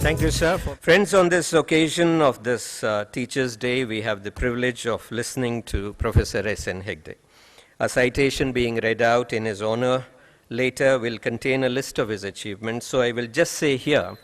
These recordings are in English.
Thank you, sir. Friends, on this occasion of this Teachers' Day, we have the privilege of listening to Professor S.N. Hegde. A citation being read out in his honor later will contain a list of his achievements, so I will just say here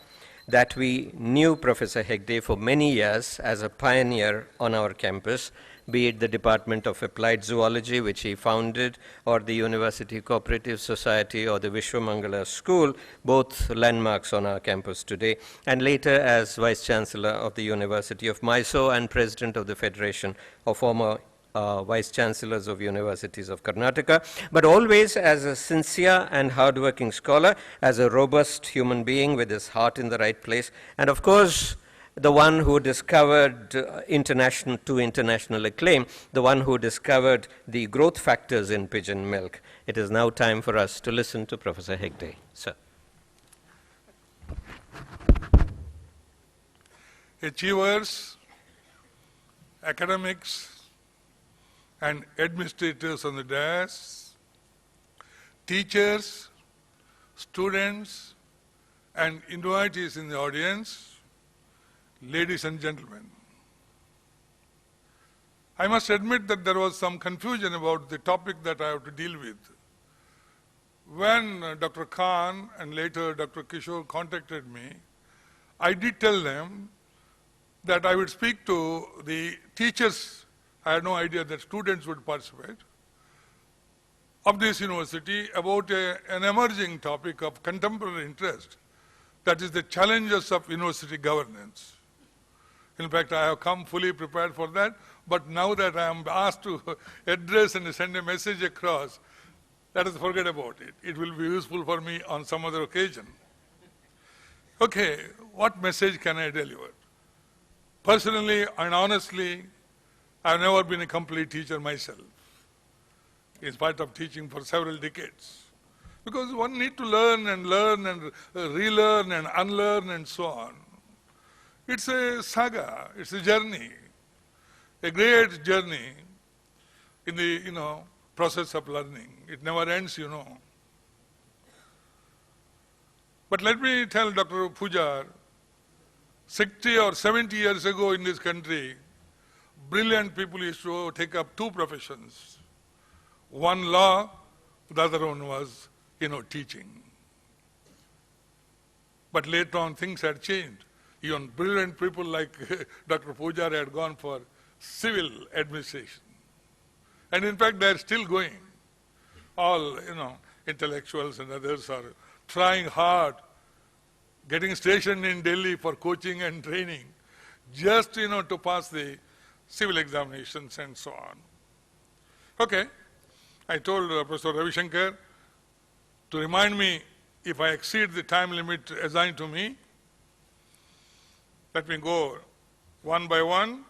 that we knew Professor Hegde for many years as a pioneer on our campus, be it the Department of Applied Zoology, which he founded, or the University Cooperative Society, or the Vishwamangala School, both landmarks on our campus today, and later as Vice-Chancellor of the University of Mysore and President of the Federation of former Vice-Chancellors of Universities of Karnataka, but always as a sincere and hardworking scholar, as a robust human being with his heart in the right place, and of course, the one who discovered international acclaim, the one who discovered the growth factors in pigeon milk. It is now time for us to listen to Professor Hegde. Sir. Achievers, academics, and administrators on the dais, teachers, students, and invitees in the audience, ladies and gentlemen. I must admit that there was some confusion about the topic that I have to deal with. When Dr. Khan and later Dr. Kishore contacted me, I did tell them that I would speak to the teachers. I had no idea that students would participate of this university about an emerging topic of contemporary interest, that is the challenges of university governance. In fact, I have come fully prepared for that, but now that I am asked to address and send a message across, let us forget about it. It will be useful for me on some other occasion. Okay, what message can I deliver? Personally and honestly, I have never been a complete teacher myself, in spite of teaching for several decades. Because one needs to learn and relearn and unlearn and so on. It's a saga, it's a journey, a great journey in the, process of learning. It never ends, But let me tell Dr. Pujar, 60 or 70 years ago in this country, brilliant people used to take up two professions. One law, the other one was, teaching. But later on things had changed. Even brilliant people like Dr. Pujar had gone for civil administration. And in fact, they are still going. All, intellectuals and others are trying hard, getting stationed in Delhi for coaching and training, just, to pass the civil examinations and so on. Okay, I told Professor Ravi Shankar to remind me if I exceed the time limit assigned to me. Let me go one by one.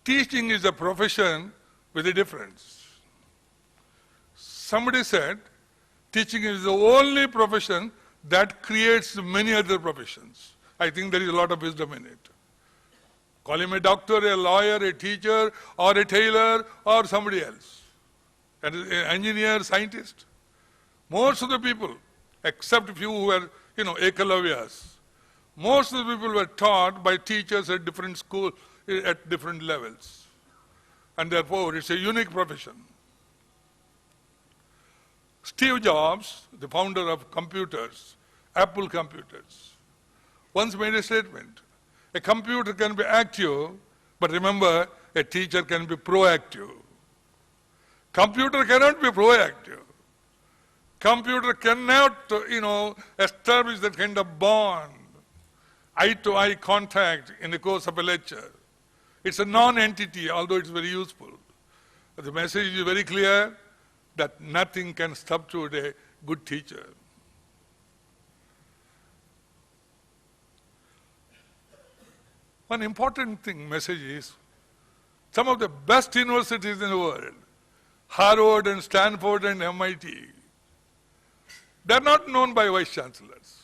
Teaching is a profession with a difference. Somebody said, teaching is the only profession that creates many other professions. I think there is a lot of wisdom in it. Call him a doctor, a lawyer, a teacher, or a tailor, or somebody else. An engineer, scientist. Most of the people, except a few who were, ekalavyas, most of the people were taught by teachers at different schools, at different levels. And therefore, it's a unique profession. Steve Jobs, the founder of computers, Apple computers, once made a statement. A computer can be active, but remember, a teacher can be proactive. Computer cannot be proactive. Computer cannot, establish that kind of bond, eye-to-eye contact in the course of a lecture. It's a non-entity, although it's very useful. But the message is very clear that nothing can substitute a good teacher. One important message is, some of the best universities in the world, Harvard and Stanford and MIT, they're not known by vice-chancellors.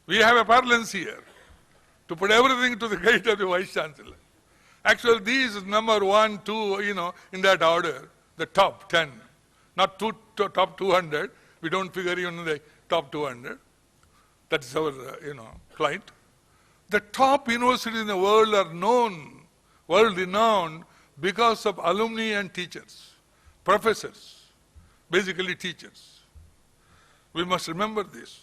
We have a parlance here to put everything to the credit of the vice-chancellor. Actually, these number 1, 2, in that order, the top 10, not top 200. We don't figure even the top 200. That's our, flight. The top universities in the world are known, world-renowned, because of alumni and teachers, professors, basically teachers. We must remember this.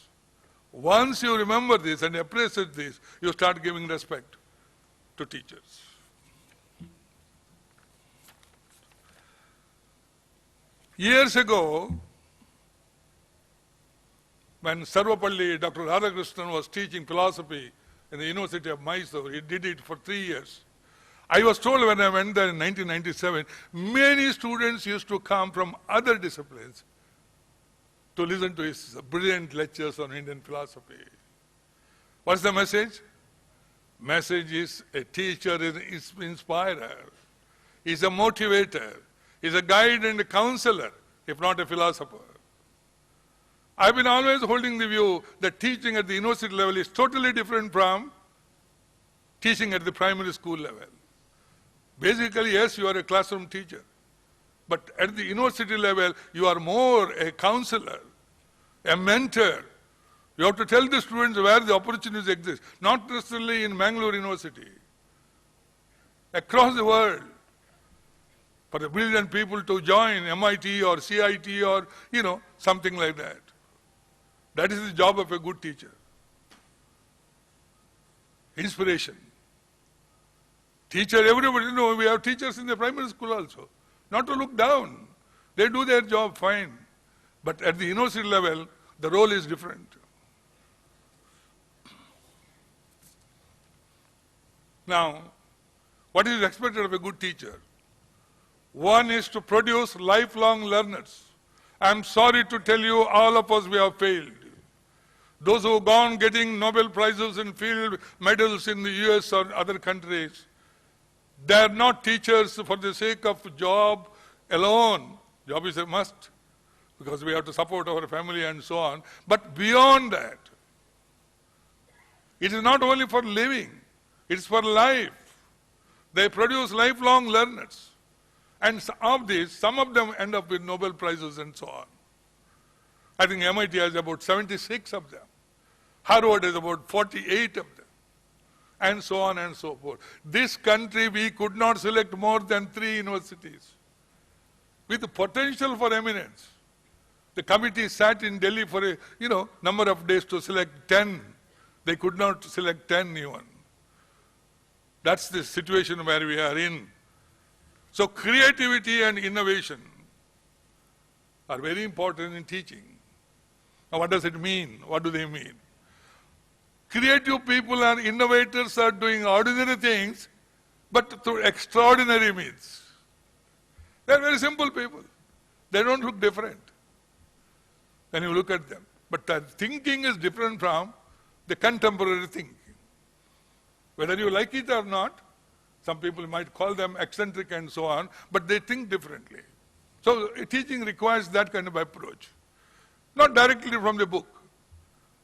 Once you remember this and appreciate this, you start giving respect to teachers. Years ago, when Sarvapalli, Dr. Radhakrishnan was teaching philosophy in the University of Mysore, he did it for 3 years. I was told when I went there in 1997, many students used to come from other disciplines to listen to his brilliant lectures on Indian philosophy. What's the message? Message is a teacher is an inspirer, is a motivator, is a guide and a counselor, if not a philosopher. I've been always holding the view that teaching at the university level is totally different from teaching at the primary school level. Basically, yes, you are a classroom teacher. But at the university level, you are more a counselor, a mentor. You have to tell the students where the opportunities exist, not necessarily in Mangalore University, across the world, for the brilliant people to join MIT or CIT or, something like that. That is the job of a good teacher. Inspiration. Teacher, everybody, we have teachers in the primary school also. Not to look down. They do their job fine. But at the university level, the role is different. Now, what is expected of a good teacher? One is to produce lifelong learners. I'm sorry to tell you, all of us, we have failed. Those who have gone getting Nobel Prizes and field medals in the US or other countries, they are not teachers for the sake of job alone. Job is a must, because we have to support our family and so on. But beyond that, it is not only for living, it is for life. They produce lifelong learners. And of these, some of them end up with Nobel Prizes and so on. I think MIT has about 76 of them. Harvard has about 48 of them. And so on and so forth. This country, we could not select more than 3 universities with the potential for eminence. The committee sat in Delhi for a number of days to select 10. They could not select 10 even. That's the situation where we are in. So creativity and innovation are very important in teaching. Now what does it mean? What do they mean? Creative people and innovators are doing ordinary things, but through extraordinary means. They are very simple people. They don't look different when you look at them. But their thinking is different from the contemporary thinking. Whether you like it or not, some people might call them eccentric and so on, but they think differently. So teaching requires that kind of approach. Not directly from the book.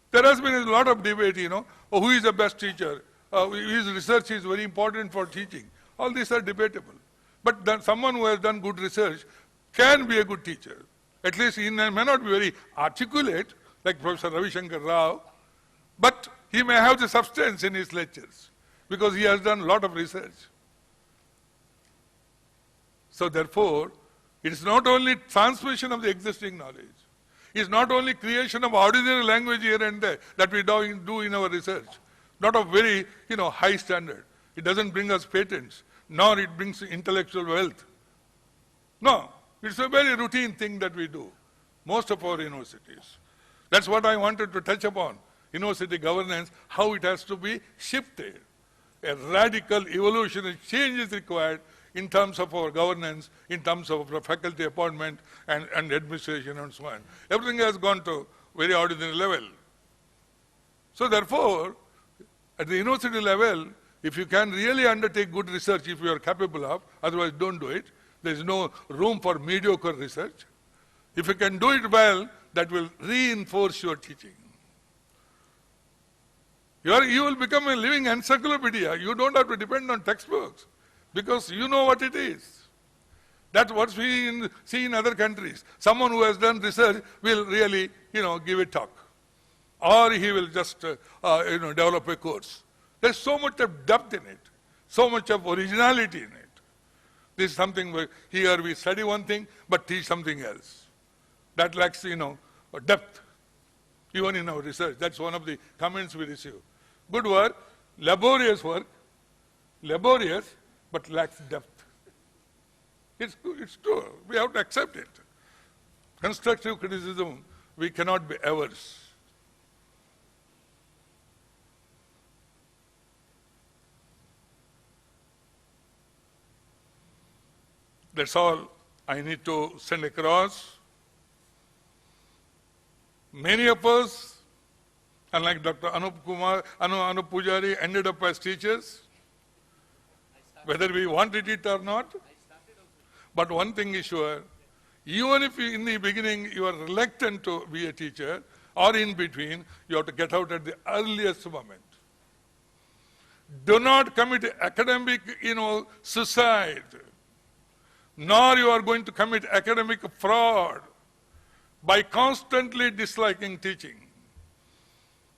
There has been a lot of debate, who is the best teacher? His research is very important for teaching. All these are debatable. But someone who has done good research can be a good teacher. At least he may not be very articulate, like Professor Ravi Shankar Rao, but he may have the substance in his lectures, because he has done a lot of research. So therefore, it is not only transmission of the existing knowledge, it is not only creation of ordinary language here and there that we do in our research, not of very high standard. It doesn't bring us patents, nor it brings intellectual wealth. No, it's a very routine thing that we do, most of our universities. That's what I wanted to touch upon, university governance, how it has to be shifted. A radical evolutionary change is required in terms of our governance, in terms of our faculty appointment and administration and so on. Everything has gone to very ordinary level. So therefore, at the university level, if you can really undertake good research, if you are capable of, otherwise don't do it. There is no room for mediocre research. If you can do it well, that will reinforce your teaching. You will become a living encyclopedia. You don't have to depend on textbooks, because you know what it is. That's what we see in other countries. Someone who has done research will really, give a talk. or he will just develop a course. There's so much of depth in it, so much of originality in it. This is something where here we study one thing but teach something else. That lacks, depth, even in our research. That's one of the comments we receive. Good work, laborious but lacks depth. It's true. We have to accept it. Constructive criticism, we cannot be averse. That's all I need to send across. Many of us, unlike Dr. Anup Pujari, ended up as teachers, whether we wanted it or not. But one thing is sure, even if in the beginning you are reluctant to be a teacher, or in between, you have to get out at the earliest moment. Do not commit academic, suicide, nor you are going to commit academic fraud by constantly disliking teaching.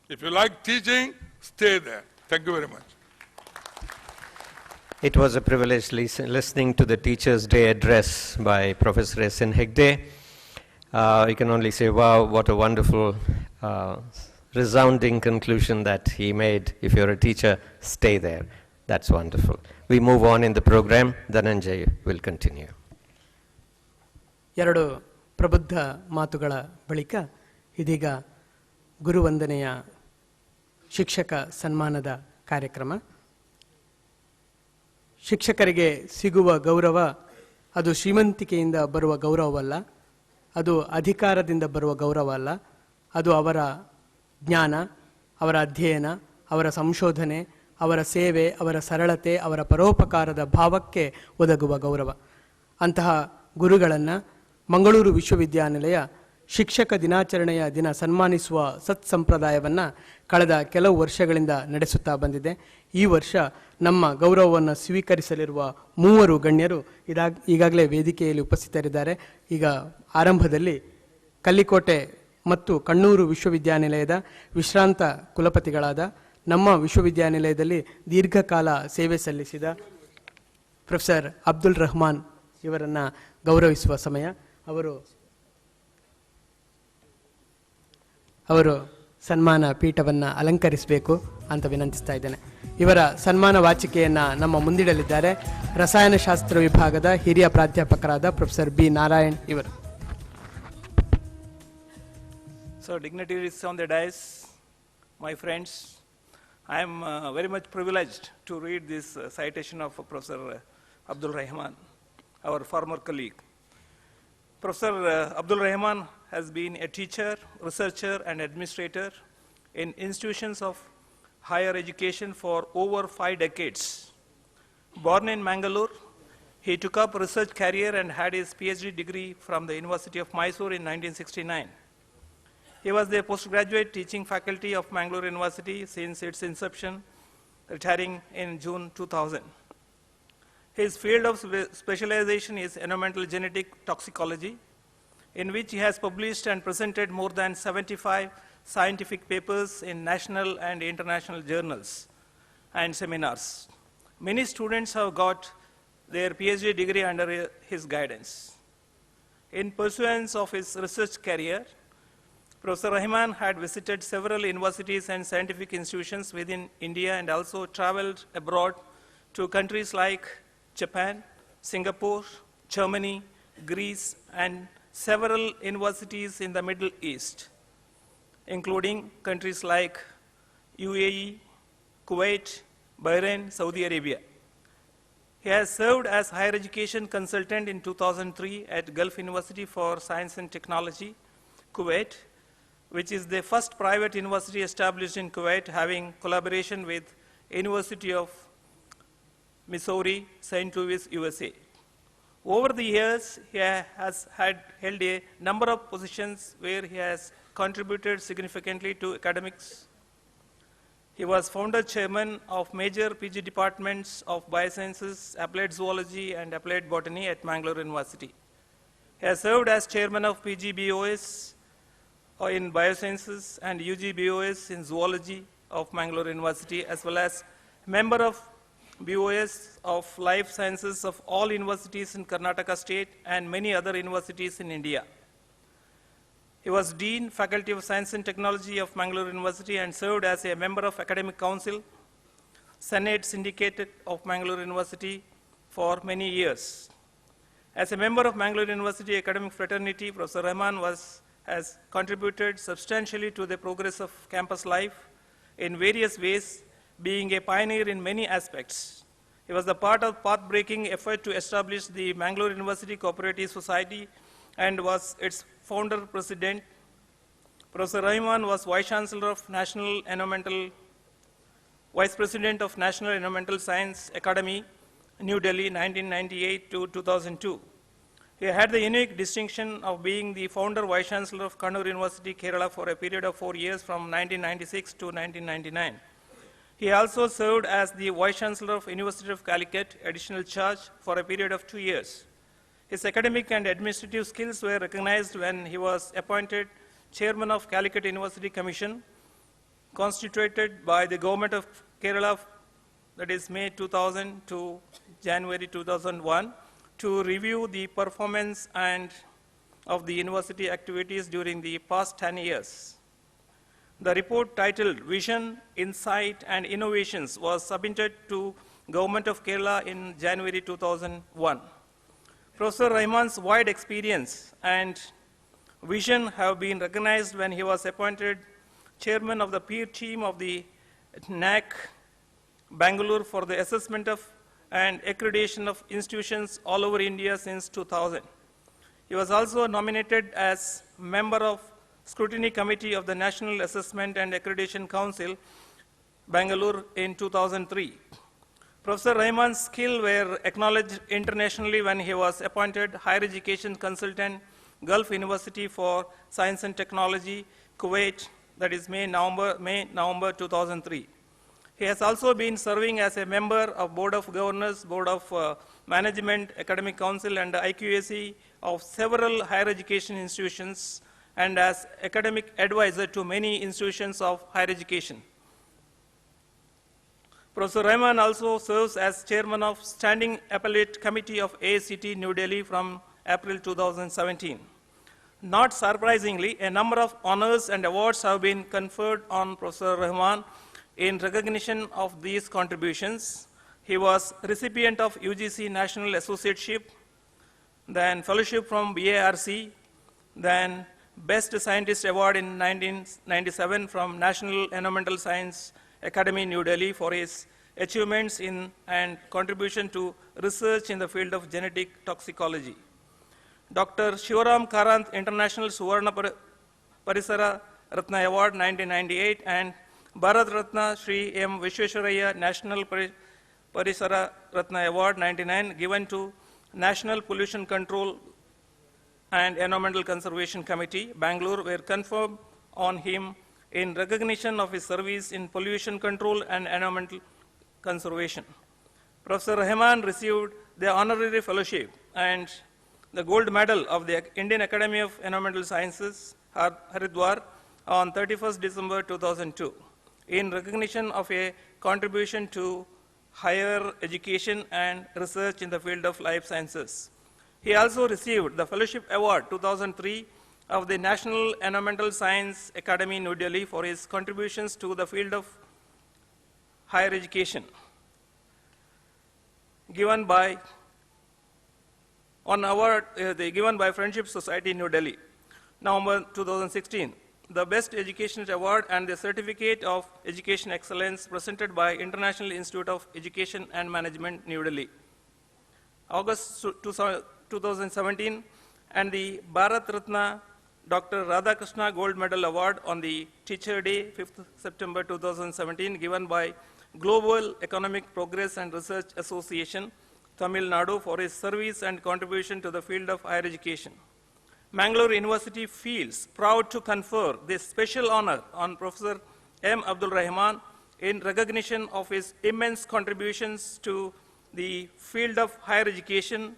If you like teaching, stay there. Thank you very much. It was a privilege listening to the Teachers' Day address by Professor S.N. Hegde. You can only say, wow, what a wonderful, resounding conclusion that he made. If you're a teacher, stay there. That's wonderful. We move on in the program. Dhananjay will continue. ಎರಡು ಪ್ರಬುದ್ಧ ಮಾತುಗಳ ಬಳಿಕ ಇದೀಗ ಗುರುವಂದನೆಯ ಶಿಕ್ಷಕ ಸನ್ಮಾನದ ಕಾರ್ಯಕ್ರಮ. ಶಿಕ್ಷಕರಿಗೆ ಸಿಗುವ ಗೌರವ ಅದು ಶ್ರೀಮಂತಿಕೆಯಿಂದ ಬರುವ ಗೌರವವಲ್ಲ, ಅದು ಅಧಿಕಾರದಿಂದ ಬರುವ ಗೌರವ ಅಲ್ಲ, ಅದು ಅವರ ಜ್ಞಾನ, ಅವರ ಅಧ್ಯಯನ, ಅವರ ಸಂಶೋಧನೆ, ಅವರ ಸೇವೆ, ಅವರ ಸರಳತೆ, ಅವರ ಪರೋಪಕಾರದ ಭಾವಕ್ಕೆ ಒದಗುವ ಗೌರವ. ಅಂತಹ ಗುರುಗಳನ್ನು ಮಂಗಳೂರು ವಿಶ್ವವಿದ್ಯಾನಿಲಯ ಶಿಕ್ಷಕ ದಿನಾಚರಣೆಯ ದಿನ ಸನ್ಮಾನಿಸುವ ಸತ್ಸಂಪ್ರದಾಯವನ್ನು ಕಳೆದ ಕೆಲವು ವರ್ಷಗಳಿಂದ ನಡೆಸುತ್ತಾ ಬಂದಿದೆ. ಈ ವರ್ಷ ನಮ್ಮ ಗೌರವವನ್ನು ಸ್ವೀಕರಿಸಲಿರುವ 3 ಗಣ್ಯರು ಈಗಾಗಲೇ ವೇದಿಕೆಯಲ್ಲಿ ಉಪಸ್ಥಿತರಿದ್ದಾರೆ. ಈಗ ಆರಂಭದಲ್ಲಿ ಕಲ್ಲಿಕೋಟೆ ಮತ್ತು ಕಣ್ಣೂರು ವಿಶ್ವವಿದ್ಯಾನಿಲಯದ ವಿಶ್ರಾಂತ ಕುಲಪತಿಗಳಾದ, ನಮ್ಮ ವಿಶ್ವವಿದ್ಯಾನಿಲಯದಲ್ಲಿ ದೀರ್ಘಕಾಲ ಸೇವೆ ಸಲ್ಲಿಸಿದ ಪ್ರೊಫೆಸರ್ ಅಬ್ದುಲ್ ರಹಮಾನ್ ಇವರನ್ನು ಗೌರವಿಸುವ ಸಮಯ. ಅವರು ಸನ್ಮಾನ ಪೀಠವನ್ನು ಅಲಂಕರಿಸಬೇಕು ಅಂತ ವಿನಂತಿಸ್ತಾ ಇದ್ದೇನೆ. ಇವರ ಸನ್ಮಾನ ವಾಚಿಕೆಯನ್ನು ನಮ್ಮ ಮುಂದಿಡಲಿದ್ದಾರೆ ರಸಾಯನಶಾಸ್ತ್ರ ವಿಭಾಗದ ಹಿರಿಯ ಪ್ರಾಧ್ಯಾಪಕರಾದ ಪ್ರೊಫೆಸರ್ ಬಿ ನಾರಾಯಣ್ ಇವರು. So dignitaries on the dais, my friends, I am very much privileged to read this citation of Professor Abdul Rahman, our former colleague. Professor Abdul Rahman has been a teacher, researcher, and administrator in institutions of higher education for over 5 decades. Born in Mangalore, he took up research career and had his PhD degree from the University of Mysore in 1969. He was the postgraduate teaching faculty of Mangalore University since its inception, retiring in June 2000. His field of specialization is environmental genetic toxicology, in which he has published and presented more than 75 scientific papers in national and international journals and seminars. Many students have got their PhD degree under his guidance. In pursuance of his research career, Professor Rahman had visited several universities and scientific institutions within India and also traveled abroad to countries like Japan, Singapore, Germany, Greece, and several universities in the Middle East, including countries like UAE, Kuwait, Bahrain, Saudi Arabia. He has served as higher education consultant in 2003 at Gulf University for Science and Technology, Kuwait, which is the first private university established in Kuwait, having collaboration with University of Missouri, St. Louis, USA. Over the years, he has held a number of positions where he has contributed significantly to academics. He was founder chairman of major PG departments of biosciences, applied zoology, and applied botany at Mangalore University. He has served as chairman of PGBOS in biosciences and UG BOS in zoology of Mangalore University, as well as member of BOS of life sciences of all universities in Karnataka state and many other universities in India. He was Dean, Faculty of Science and Technology of Mangalore University and served as a member of Academic Council, Senate Syndicate of Mangalore University for many years. As a member of Mangalore University Academic Fraternity, Professor Rahman has contributed substantially to the progress of campus life in various ways, being a pioneer in many aspects. He was the part of path-breaking effort to establish the Mangalore University Cooperative Society and was its founder president. Professor Rahman was Vice Chancellor of Vice President of National Environmental Science Academy, New Delhi, 1998 to 2002. He had the unique distinction of being the founder Vice Chancellor of Kannur University, Kerala for a period of 4 years from 1996 to 1999. He also served as the Vice Chancellor of University of Calicut, additional charge, for a period of 2 years. His academic and administrative skills were recognized when he was appointed Chairman of Calicut University Commission, constituted by the Government of Kerala, that is May 2000 to January 2001, to review the performance of the university activities during the past 10 years. The report titled Vision, Insight and Innovations was submitted to Government of Kerala in January 2001. Professor Rahman's wide experience and vision have been recognized when he was appointed Chairman of the peer team of the NAC Bangalore for the assessment of and accreditation of institutions all over India since 2000. He was also nominated as member of Scrutiny Committee of the National Assessment and Accreditation Council, Bangalore in 2003. Professor Rahman's skills were acknowledged internationally when he was appointed Higher Education Consultant, Gulf University for Science and Technology, Kuwait, that is May-November 2003. He has also been serving as a member of Board of Governors, Board of Management, Academic Council, and IQAC of several higher education institutions, and as academic advisor to many institutions of higher education. Professor Rahman also serves as chairman of Standing Appellate Committee of AICTE New Delhi from April 2017. Not surprisingly, a number of honors and awards have been conferred on Professor Rahman in recognition of these contributions. He was recipient of UGC National Associateship, then fellowship from BARC, then Best Scientist Award in 1997 from National Environmental Science Academy, New Delhi for his achievements in and contribution to research in the field of genetic toxicology. Dr. Shivaram Karanth International Suvarna Parisara Ratna Award 1998 and Bharat Ratna Shri M. Vishweswaraya National Parisara Ratna Award 99 given to National Pollution Control and Environmental Conservation Committee, Bangalore, were conferred on him in recognition of his service in pollution control and environmental conservation. Professor Rahman received the honorary fellowship and the gold medal of the Indian Academy of Environmental Sciences, Haridwar, on 31st December 2002, in recognition of a contribution to higher education and research in the field of life sciences. He also received the Fellowship Award 2003 of the National Environmental Science Academy, New Delhi, for his contributions to the field of higher education, given by Friendship Society, New Delhi, November 2016. The Best Education Award and the Certificate of Education Excellence presented by International Institute of Education and Management, New Delhi, August 2017, and the Bharat Ratna Dr. Radhakrishna Gold Medal Award on the Teacher Day, 5th September 2017, given by Global Economic Progress and Research Association, Tamil Nadu, for his service and contribution to the field of higher education. Mangalore University feels proud to confer this special honor on Professor M. Abdul Rahman in recognition of his immense contributions to the field of higher education,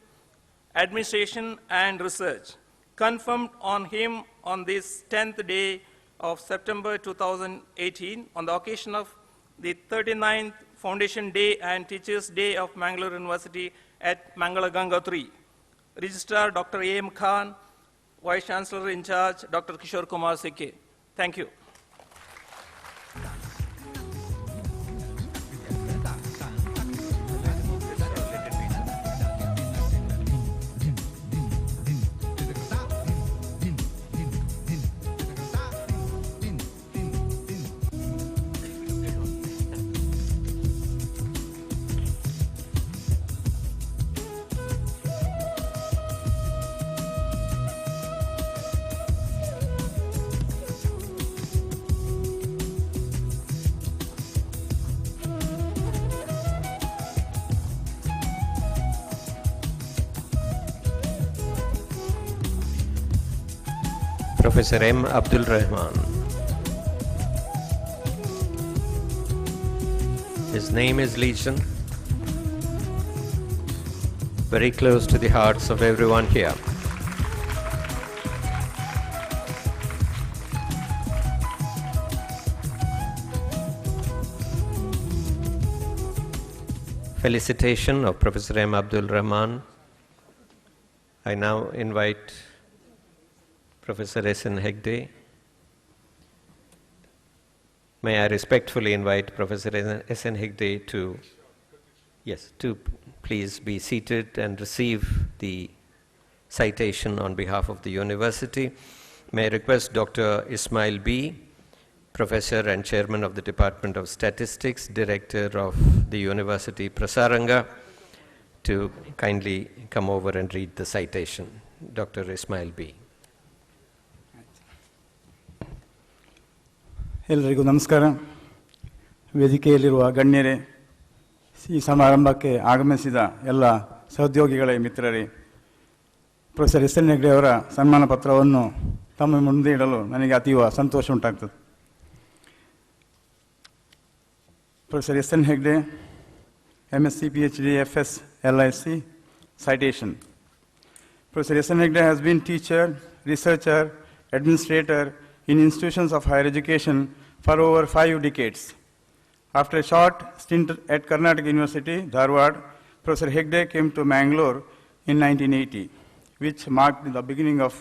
administration, and research. confirmed on him on this 10th day of September 2018 on the occasion of the 39th Foundation Day and Teachers Day of Mangalore University at Mangalaganga 3. Registrar Dr. A.M. Khan, Vice Chancellor in charge Dr. Kishore Kumar Sikhe. Thank you. Professor M. Abdul Rahman. His name is Legion, very close to the hearts of everyone here. Felicitation of Professor M. Abdul Rahman. I now invite Professor S.N. Hegde. May I respectfully invite Professor S.N. Hegde to please be seated and receive the citation on behalf of the university. May I request Dr. Ismail B., Professor and Chairman of the Department of Statistics, Director of the University Prasaranga, to kindly come over and read the citation. Dr. Ismail B. ಎಲ್ಲರಿಗೂ ನಮಸ್ಕಾರ. ವೇದಿಕೆಯಲ್ಲಿರುವ ಗಣ್ಯರೇ, ಈ ಸಮಾರಂಭಕ್ಕೆ ಆಗಮಿಸಿದ ಎಲ್ಲ ಸಹೋದ್ಯೋಗಿಗಳೇ, ಮಿತ್ರರೇ, professor S N Hegde ಅವರ ಸನ್ಮಾನ ಪತ್ರವನ್ನು ತಮ್ಮ ಮುಂದೆ ಇಡಲು ನನಗೆ ಅತೀವ ಸಂತೋಷ ಉಂಟಾಗ್ತದೆ. Professor S N Hegde, MSc, PhD, FS, LIC, citation. Professor S. N. Hegde has been teacher, researcher, administrator in institutions of higher education for over 5 decades. After a short stint at Karnataka University, Dharwad, Professor Hegde came to Mangalore in 1980, which marked the beginning of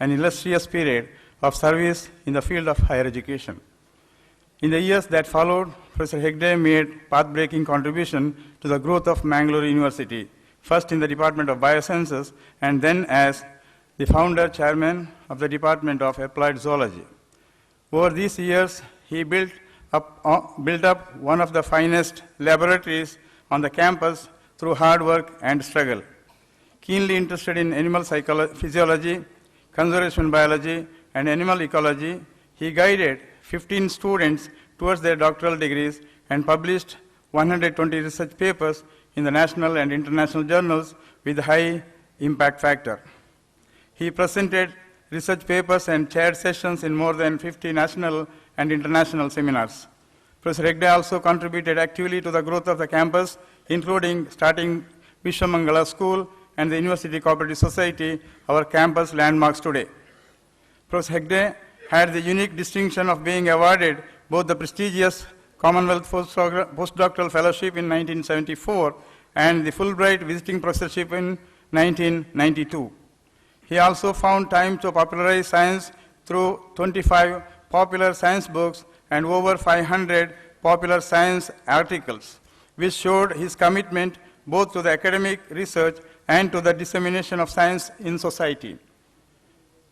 an illustrious period of service in the field of higher education. In the years that followed, Professor Hegde made path-breaking contribution to the growth of Mangalore University, first in the Department of Biosciences and then as the founder chairman of the Department of Applied Zoology. Over these years, he built up one of the finest laboratories on the campus through hard work and struggle. Keenly interested in animal physiology, conservation biology, and animal ecology, he guided 15 students towards their doctoral degrees and published 120 research papers in the national and international journals with high impact factor. He presented research papers and chaired sessions in more than 50 national and international seminars. Professor Hegde also contributed actively to the growth of the campus, including starting Vishwamangala School and the University Cooperative Society, our campus landmarks today. Professor Hegde had the unique distinction of being awarded both the prestigious Commonwealth Postdoctoral Fellowship in 1974 and the Fulbright Visiting Professorship in 1992. He also found time to popularize science through 25 popular science books and over 500 popular science articles, which showed his commitment both to the academic research and to the dissemination of science in society.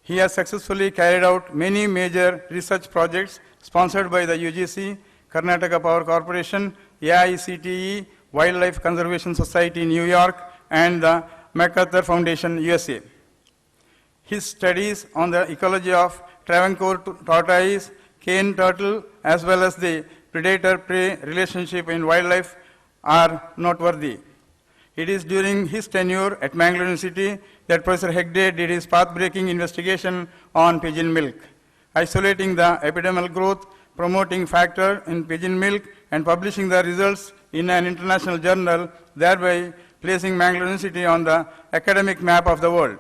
He has successfully carried out many major research projects sponsored by the UGC, Karnataka Power Corporation, AICTE, Wildlife Conservation Society, New York, and the MacArthur Foundation, USA. His studies on the ecology of Travancore tortoise, cane turtle, as well as the predator-prey relationship in wildlife are noteworthy. It is during his tenure at Mangalore University that Professor Hegde did his path-breaking investigation on pigeon milk, isolating the epidemial growth, promoting factor in pigeon milk, and publishing the results in an international journal, thereby placing Mangalore University on the academic map of the world.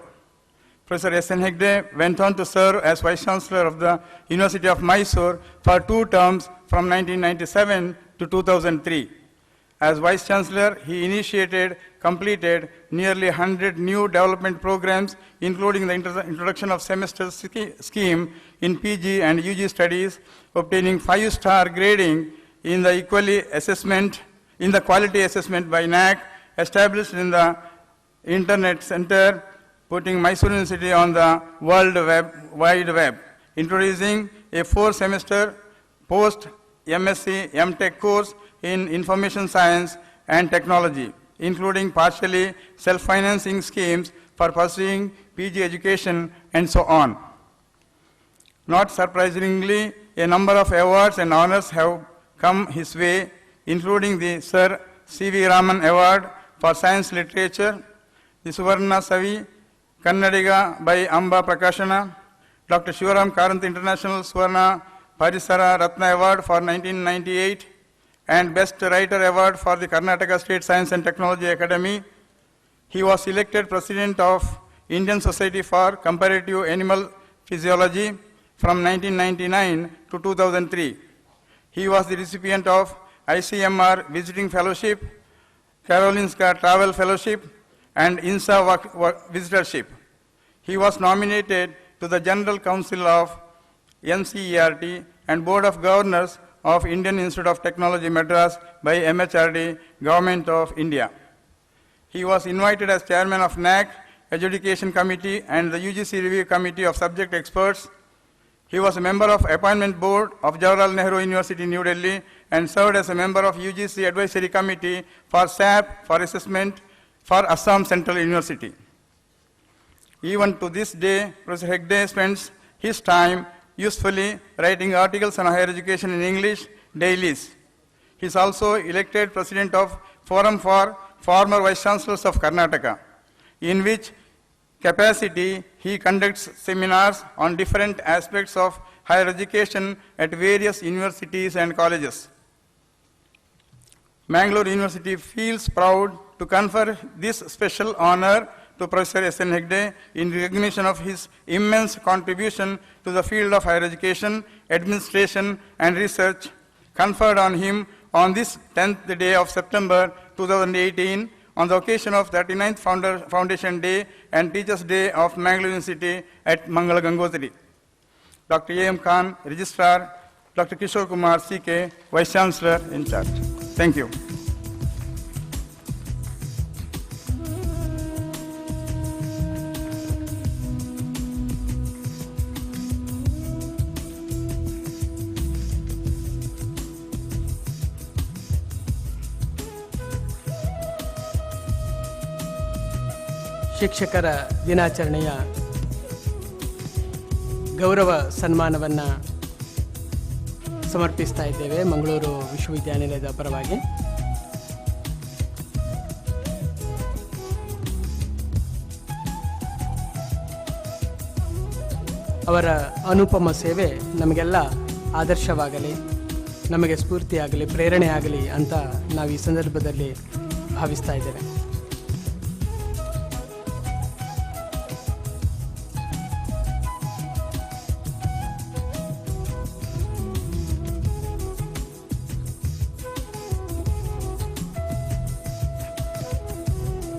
Professor S.N. Hegde went on to serve as Vice Chancellor of the University of Mysore for 2 terms from 1997 to 2003. As Vice Chancellor, he initiated, completed nearly 100 new development programs, including the introduction of semester scheme in PG and UG studies, obtaining 5-star grading in the quality assessment by NAAC, established in the Internet Center, putting Mysore University on the Wide Web, introducing a 4-semester post-MSc MTech course in Information Science and Technology, including partially self-financing schemes for pursuing PG education and so on. Not surprisingly, a number of awards and honors have come his way, including the Sir C.V. Raman Award for Science Literature, the Suvarna Savi Kannadiga by Amba Prakashana, Dr. Shivaram Karanth International Suvarna Parisara Ratna Award for 1998, and Best Writer Award for the Karnataka State Science and Technology Academy. He was elected President of Indian Society for Comparative Animal Physiology from 1999 to 2003. He was the recipient of ICMR Visiting Fellowship, Karolinska Travel Fellowship, and INSA Visitorship. He was nominated to the General Council of NCERT and Board of Governors of Indian Institute of Technology Madras by MHRD, Government of India. He was invited as Chairman of NAAC Adjudication Committee and the UGC Review Committee of Subject Experts. He was a member of Appointment Board of Jawaharlal Nehru University, New Delhi, and served as a member of UGC Advisory Committee for SAP for Assessment for Assam Central University. Even to this day, Professor Hegde spends his time usefully writing articles on higher education in English dailies. He is also elected President of Forum for Former Vice Chancellors of Karnataka, in which capacity he conducts seminars on different aspects of higher education at various universities and colleges. Mangalore University feels proud to confer this special honor to Professor S.N. Hegde in recognition of his immense contribution to the field of higher education, administration, and research, conferred on him on this 10th day of September 2018 on the occasion of 39th Foundation Day and Teachers' Day of Mangalore University at Mangala Gangotri. Dr. A.M. Khan, Registrar, Dr. Kishore Kumar C.K., Vice Chancellor in charge. Thank you. ಶಿಕ್ಷಕರ ದಿನಾಚರಣೆಯ ಗೌರವ ಸನ್ಮಾನವನ್ನು ಸಮರ್ಪಿಸ್ತಾ ಇದ್ದೇವೆ ಮಂಗಳೂರು ವಿಶ್ವವಿದ್ಯಾನಿಲಯದ ಪರವಾಗಿ. ಅವರ ಅನುಪಮ ಸೇವೆ ನಮಗೆಲ್ಲ ಆದರ್ಶವಾಗಲಿ, ನಮಗೆ ಸ್ಫೂರ್ತಿಯಾಗಲಿ, ಪ್ರೇರಣೆ ಆಗಲಿ ಅಂತ ನಾವು ಈ ಸಂದರ್ಭದಲ್ಲಿ ಭಾವಿಸ್ತಾ ಇದ್ದೇವೆ.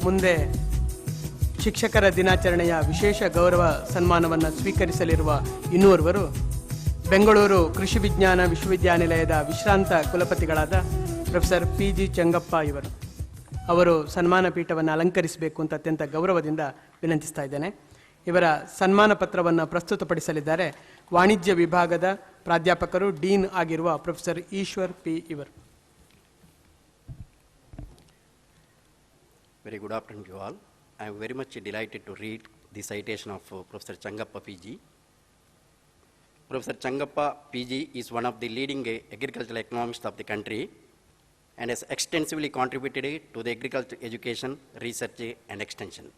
ಮುಂದೆ ಶಿಕ್ಷಕರ ದಿನಾಚರಣೆಯ ವಿಶೇಷ ಗೌರವ ಸನ್ಮಾನವನ್ನು ಸ್ವೀಕರಿಸಲಿರುವ ಇನ್ನೋರ್ವರು ಬೆಂಗಳೂರು ಕೃಷಿ ವಿಜ್ಞಾನ ವಿಶ್ವವಿದ್ಯಾನಿಲಯದ ವಿಶ್ರಾಂತ ಕುಲಪತಿಗಳಾದ ಪ್ರೊಫೆಸರ್ ಪಿ.ಜಿ. ಚಂಗಪ್ಪ ಇವರು. ಅವರು ಸನ್ಮಾನ ಪೀಠವನ್ನು ಅಲಂಕರಿಸಬೇಕು ಅಂತ ಅತ್ಯಂತ ಗೌರವದಿಂದ ವಿನಂತಿಸ್ತಾ ಇದ್ದೇನೆ. ಇವರ ಸನ್ಮಾನ ಪತ್ರವನ್ನು ಪ್ರಸ್ತುತಪಡಿಸಲಿದ್ದಾರೆ ವಾಣಿಜ್ಯ ವಿಭಾಗದ ಪ್ರಾಧ್ಯಾಪಕರು, ಡೀನ್ ಆಗಿರುವ ಪ್ರೊಫೆಸರ್ ಈಶ್ವರ್ ಪಿ. ಇವರು. Very good afternoon to you all. I am very much delighted to read the citation of Professor Changappa PG. Professor Changappa PG is one of the leading agricultural economists of the country and has extensively contributed to the agricultural education, research and extension.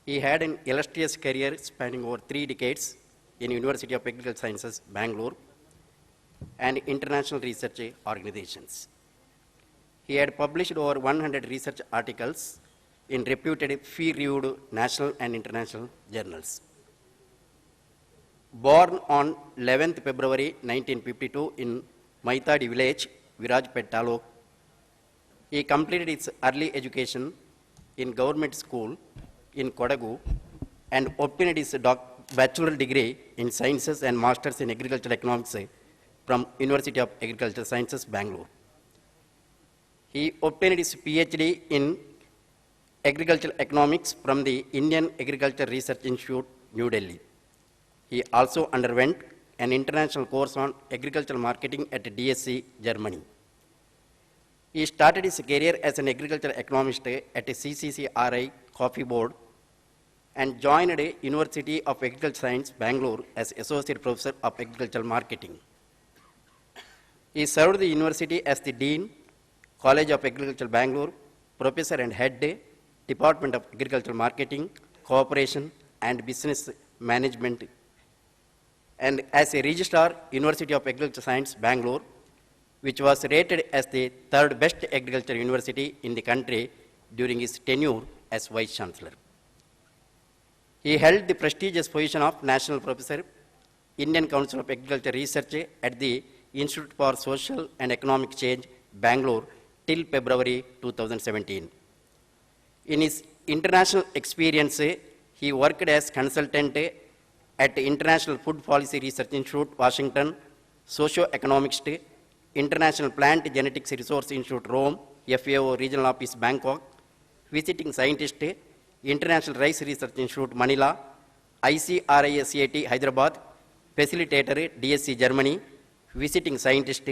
He had an illustrious career spanning over 3 decades in University of Agricultural Sciences, Bangalore, and international research organizations. He had published over 100 research articles in reputed peer-reviewed national and international journals. Born on 11th February 1952 in Maitadi village, Virajpet Taluk, he completed his early education in government school in Kodagu and obtained his bachelor degree in sciences and masters in agricultural economics from University of Agricultural Sciences, Bangalore. He obtained his PhD in agricultural economics from the Indian Agriculture Research Institute, New Delhi. He also underwent an international course on agricultural marketing at DSC, Germany. He started his career as an agricultural economist at CCCRI Coffee Board and joined University of Agricultural Science, Bangalore as Associate Professor of Agricultural Marketing. He served the university as the Dean, College of Agriculture, Bangalore, Professor and Head, Department of Agricultural Marketing, Cooperation and Business Management, and as a Registrar, University of Agricultural Science, Bangalore, which was rated as the third best agriculture university in the country during his tenure as Vice Chancellor. He held the prestigious position of National Professor, Indian Council of Agriculture Research at the Institute for Social and Economic Change, Bangalore, till February 2017. In his international experience, he worked as consultant at the International Food Policy Research Institute, Washington, Socio-Economist, International Plant Genetics Resource Institute, Rome, FAO Regional Office, Bangkok, visiting scientist, International Rice Research Institute, Manila, ICRISAT, Hyderabad, facilitator, DSC, Germany, visiting scientist,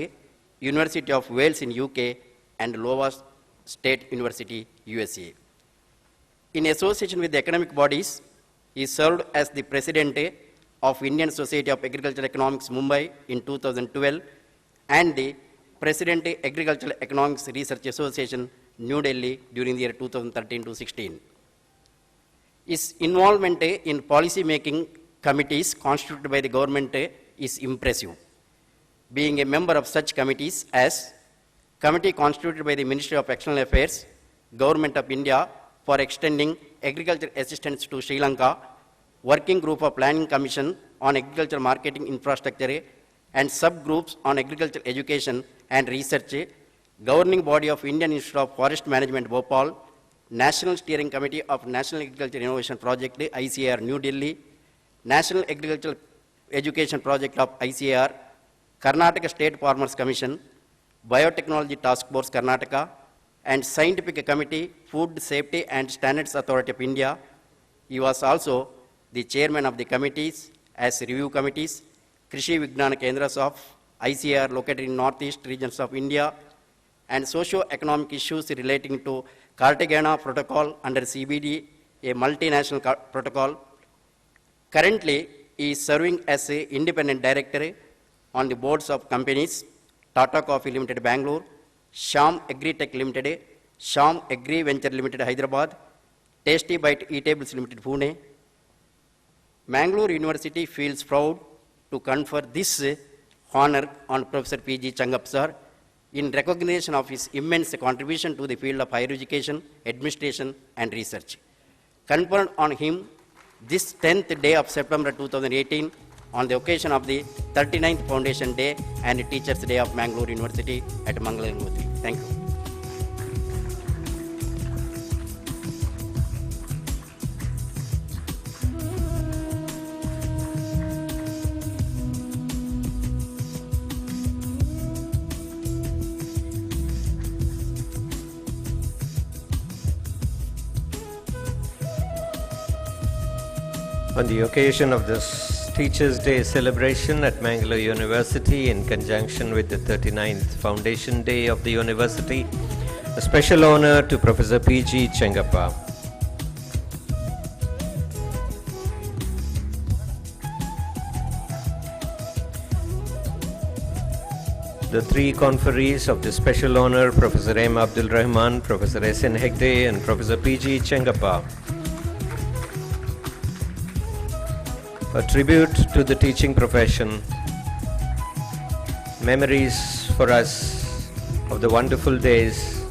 University of Wales in UK, and Iowa State University, USA. In association with the academic bodies, he served as the president of Indian Society of Agricultural Economics, Mumbai in 2012, and the President Agricultural Economics Research Association, New Delhi during the year 2013 to 16. His involvement in policy making committees constituted by the government is impressive. Being a member of such committees as Committee constituted by the Ministry of External Affairs, Government of India for extending agriculture assistance to Sri Lanka, Working Group of Planning Commission on Agriculture Marketing Infrastructure and subgroups on agriculture education and research, Governing Body of Indian Institute of Forest Management, Bhopal, National Steering Committee of National Agriculture Innovation Project, ICAR, New Delhi, National Agricultural Education Project of ICAR, Karnataka State Farmers Commission, Biotechnology Task Force, Karnataka, and Scientific Committee, Food Safety and Standards Authority of India. He was also the chairman of the committees as review committees, Krishi Vignana Kendras of ICAR located in northeast regions of India, and socio-economic issues relating to Cartagena Protocol under CBD, a multinational protocol. Currently, he is serving as an independent director on the boards of companies, Tata Coffee Limited, Bangalore, Sham Agritech Limited, Sham Agri Venture Limited, Hyderabad, Tasty Bite Eatables Limited, Pune. Mangalore University feels proud to confer this honor on Professor P.G. Changappa sir in recognition of his immense contribution to the field of higher education, administration, and research. Conferred on him this 10th day of September 2018 on the occasion of the 39th Foundation Day and Teachers' Day of Mangalore University at Mangalore. Thank you. On the occasion of this Teachers' Day celebration at Mangalore University in conjunction with the 39th Foundation Day of the University, a special honor to Professor P.G. Changappa. The three conferees of this special honor, Professor M. Abdul Rahman, Professor S.N. Hegde, and Professor P.G. Changappa, a tribute to the teaching profession, memories for us of the wonderful days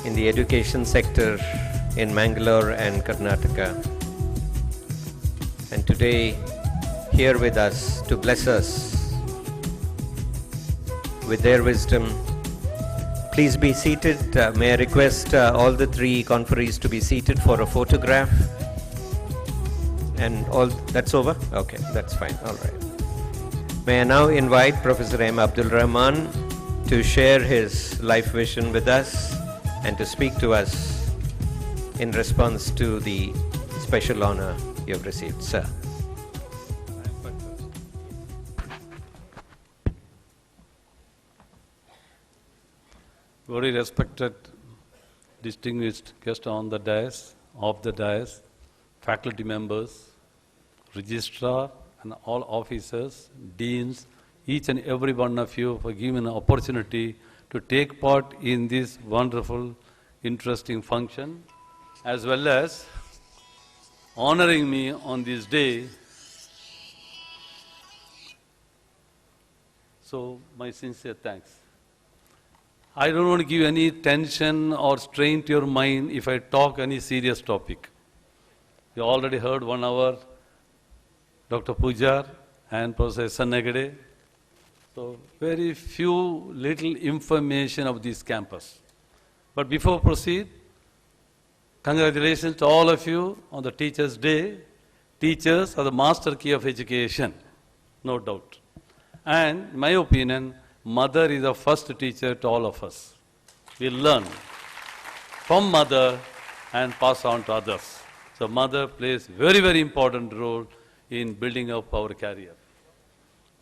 in the education sector in Mangalore and Karnataka. And today, here with us to bless us with their wisdom. Please be seated. May I request all the three conferees to be seated for a photograph? And all, that's over? Okay, that's fine. All right. May I now invite Professor M. Abdul Rahman to share his life vision with us and to speak to us in response to the special honor you have received. Sir. Very respected, distinguished guest on the dais, off the dais, faculty members, registrar, and all officers, deans, each and every one of you for giving an opportunity to take part in this wonderful, interesting function, as well as honoring me on this day. So, my sincere thanks. I don't want to give any tension or strain to your mind if I talk any serious topic. You already heard 1 hour Dr. Pujar and Professor S.N. Hegde. So very few little information of this campus. But before proceed, congratulations to all of you on the Teachers' Day. Teachers are the master key of education, no doubt. And in my opinion, mother is the first teacher to all of us. We learn from mother and pass on to others. So mother plays very, very important role in building up our career.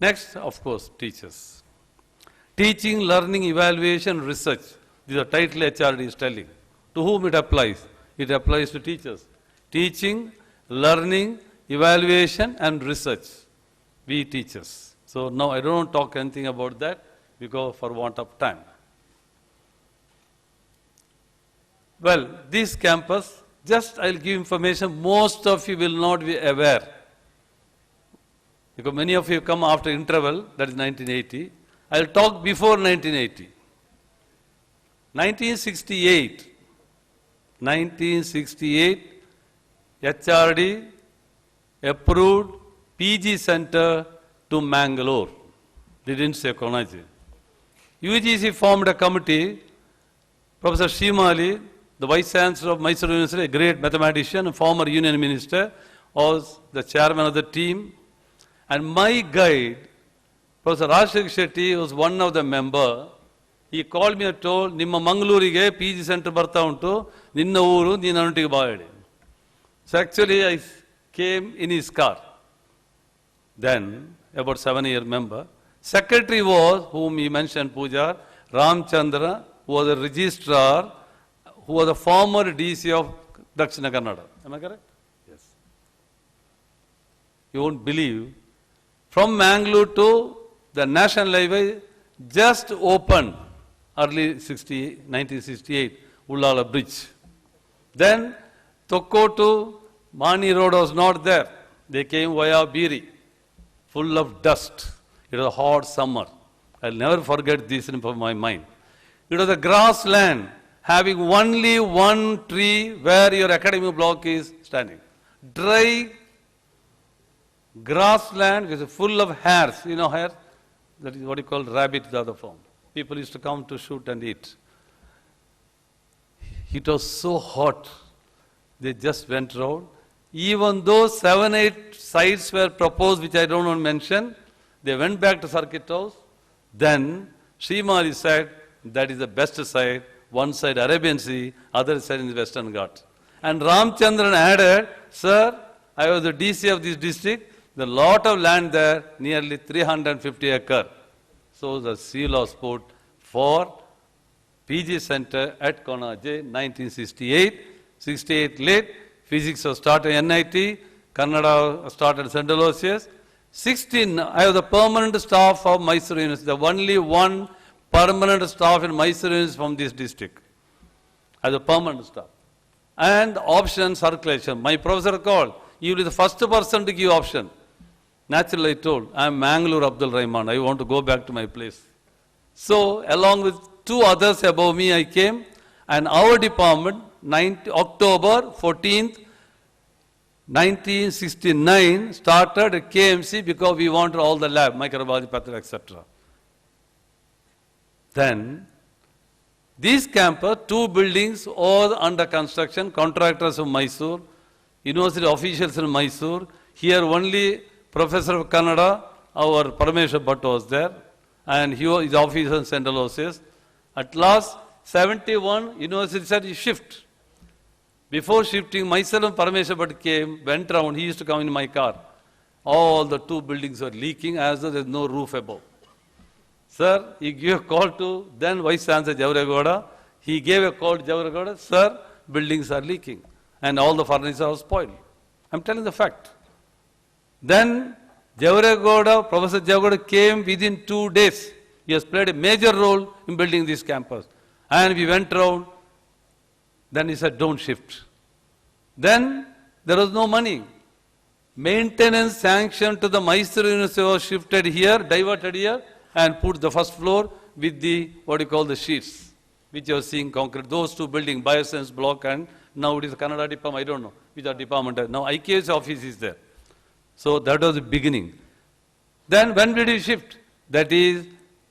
Next, of course, teachers. Teaching, learning, evaluation, research. This is the title HRD is telling. To whom it applies? It applies to teachers. Teaching, learning, evaluation, and research. We teachers. So now I don't talk anything about that because for want of time. Well, this campus, just I'll give information most of you will not be aware. Because many of you come after interval, that is 1980. I'll talk before 1980. 1968, HRD approved PG Center to Mangalore. They didn't say Konaji. UGC formed a committee. Professor Shimali, the Vice Chancellor of Mysore University, a great mathematician, a former Union Minister, was the chairman of the team. And my guide, Professor Rashik Shetty, was one of the members. He called me and told, Nimma Mangalurige PG Center barta untu, ninna uru, neen anuntige baayadi. So actually I came in his car. Then, about 7-year member. Secretary was, whom he mentioned, Pujar, Ramchandra, who was a registrar, who was a former DC of Dakshina Kannada. Am I correct? Yes. You won't believe. From Mangalore to the National Highway just opened early 1968, Ullala Bridge. Then Tokko to Mani Road was not there. They came via Biri, full of dust. It was a hot summer. I'll never forget this in my mind. It was a grassland having only one tree where your academic block is standing. Dry grassland is full of hares. You know hare? That is what you call rabbit, the other form. People used to come to shoot and eat. It was so hot. They just went around. Even though 7-8 sites were proposed, which I don't want to mention, they went back to Circuit House. Then Srimali said, that is the best site. One side Arabian Sea, other side in the Western Ghats. And Ramchandran added, sir, I was the DC of this district. There's a lot of land there, nearly 350 acres. So the seal was put for PG Center at Konaje, 1968. 68 late, physics was started at NIT, Kannada started St. Aloysius. 16, I was the permanent staff of Mysore University, the only one permanent staff in Mysore University from this district, as a permanent staff. And option circulation. My professor called, you will be the first person to give option. Naturally, I told, I am Mangalore Abdul Rahman. I want to go back to my place. So, along with 2 others above me, I came. And our department, October 14th, 1969, started at KMC because we wanted all the lab, microbiology, pathology, etc. Then, this campus, 2 buildings, all under construction, contractors of Mysore, university officials in Mysore. Here only Professor of Kannada, our Parameshwar Bhatt was there, and he was his officer in Central Office. At last, 71, university said, you shift. Before shifting, myself and Parameshwar Bhatt came, went round, he used to come in my car. All the 2 buildings were leaking as though there's no roof above. Sir, he gave a call to then Vice Chancellor Javaregowda. He gave a call to Javaregowda, sir, buildings are leaking and all the furniture are spoiled. I'm telling the fact. Then Javaregowda, Professor Javaregowda came within 2 days. He has played a major role in building this campus. And we went round. Then he said, don't shift. Then there was no money. Maintenance sanction to the Mysore University was shifted here, diverted here, and put the first floor with the, what you call the sheets, which you are seeing concrete. Those 2 buildings, Bioscience block and now it is Kannada department, I don't know which are department. Now IKS office is there. So that was the beginning. Then when did we shift? That is,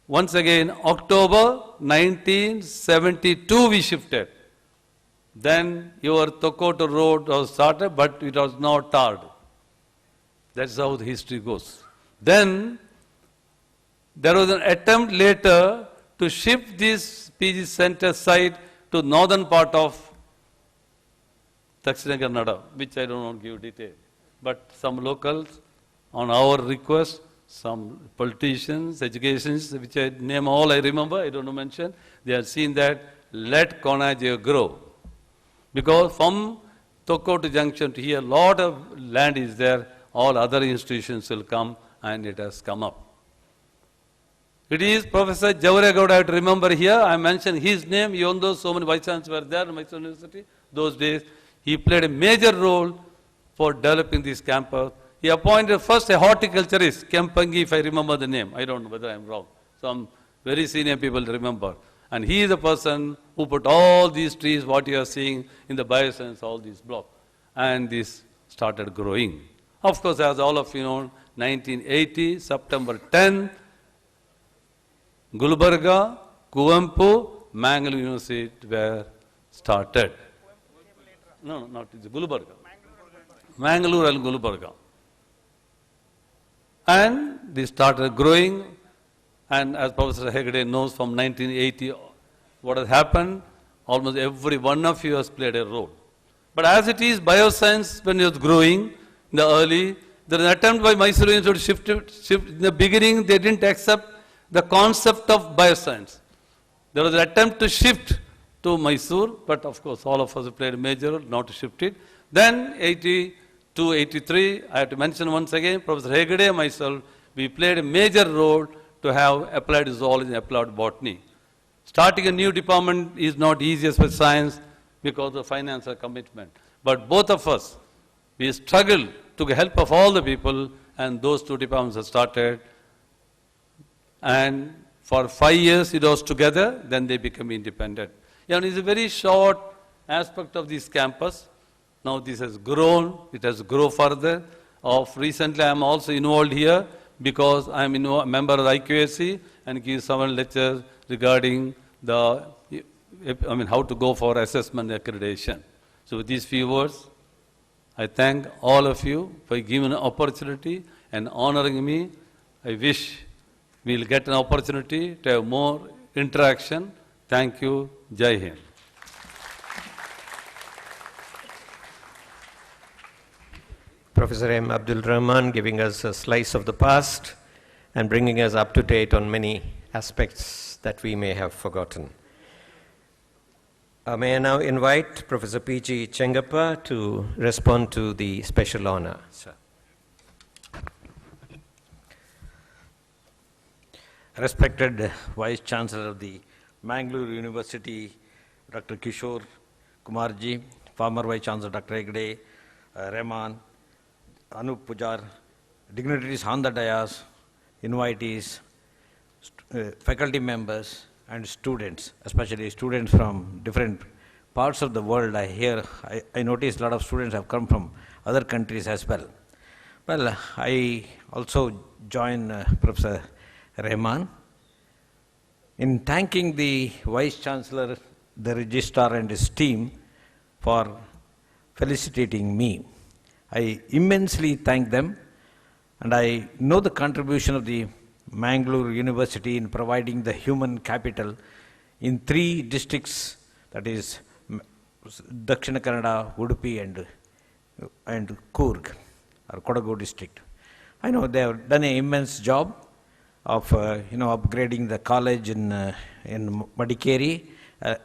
once again, October 1972 we shifted. Then your Tokkota Road was started, but it was not tarred. That's how the history goes. Then there was an attempt later to shift this PG center site to northern part of Dakshina Kannada, which I don't want to give detail. But some locals, on our request, some politicians, educations, which I name all I remember, I don't know mention, they have seen that let Konaje grow. Because from Tokkota Junction to here, lot of land is there, all other institutions will come, and it has come up. It is Professor Javaregowda, I have to remember here, I mentioned his name, even though so many vice chancellors were there in Mysore University, those days, he played a major role for developing this campus. He appointed first a horticulturist, Kempangi, if I remember the name, I don't know whether I am wrong. Some very senior people remember. And he is the person who put all these trees, what you are seeing in the Bioscience, all these blocks. And this started growing. Of course, as all of you know, 1980, September 10, Gulbarga, Kuvempu, Mangalore University were started. No, not it's Gulbarga. Mangalore and Gulbarga. And they started growing, and as Professor Hegde knows from 1980, what has happened, almost every one of you has played a role. But as it is, bioscience, when it was growing in the early, there was an attempt by Mysore University to shift. In the beginning, they didn't accept the concept of bioscience. There was an attempt to shift to Mysore, but of course, all of us played a major role not to shift it. Then, 82, 83, I have to mention once again, Professor Hegde and myself, we played a major role to have applied zoology and applied botany. Starting a new department is not easiest with science because of financial commitment. But both of us, we struggled to the help of all the people, and those 2 departments have started. And for 5 years it was together, then they became independent. Yeah, and it's a very short aspect of this campus. Now this has grown, it has grown further. Recently I am also involved here because I am a member of the IQAC and give some lectures regarding how to go for assessment accreditation. So with these few words, I thank all of you for giving an opportunity and honoring me. I wish we'll get an opportunity to have more interaction. Thank you. Jai Hind. Professor M. Abdul Rahman giving us a slice of the past and bringing us up to date on many aspects that we may have forgotten. May I now invite Professor P.G. Chengappa to respond to the special honor, sir. Respected Vice Chancellor of the Mangalore University, Dr. Kishore Kumarji, former Vice Chancellor Dr. Hegde, Rahman, Anup Pujar, dignitaries on the dais, invitees, faculty members, and students, especially students from different parts of the world. I noticed a lot of students have come from other countries as well. Well, I also join Professor Rahman in thanking the Vice Chancellor, the Registrar and his team for felicitating me. I immensely thank them, and I know the contribution of the Mangalore University in providing the human capital in 3 districts, that is Dakshina Kannada, Udupi and Coorg, or Kodagu district. I know they have done an immense job of upgrading the college in Madikeri,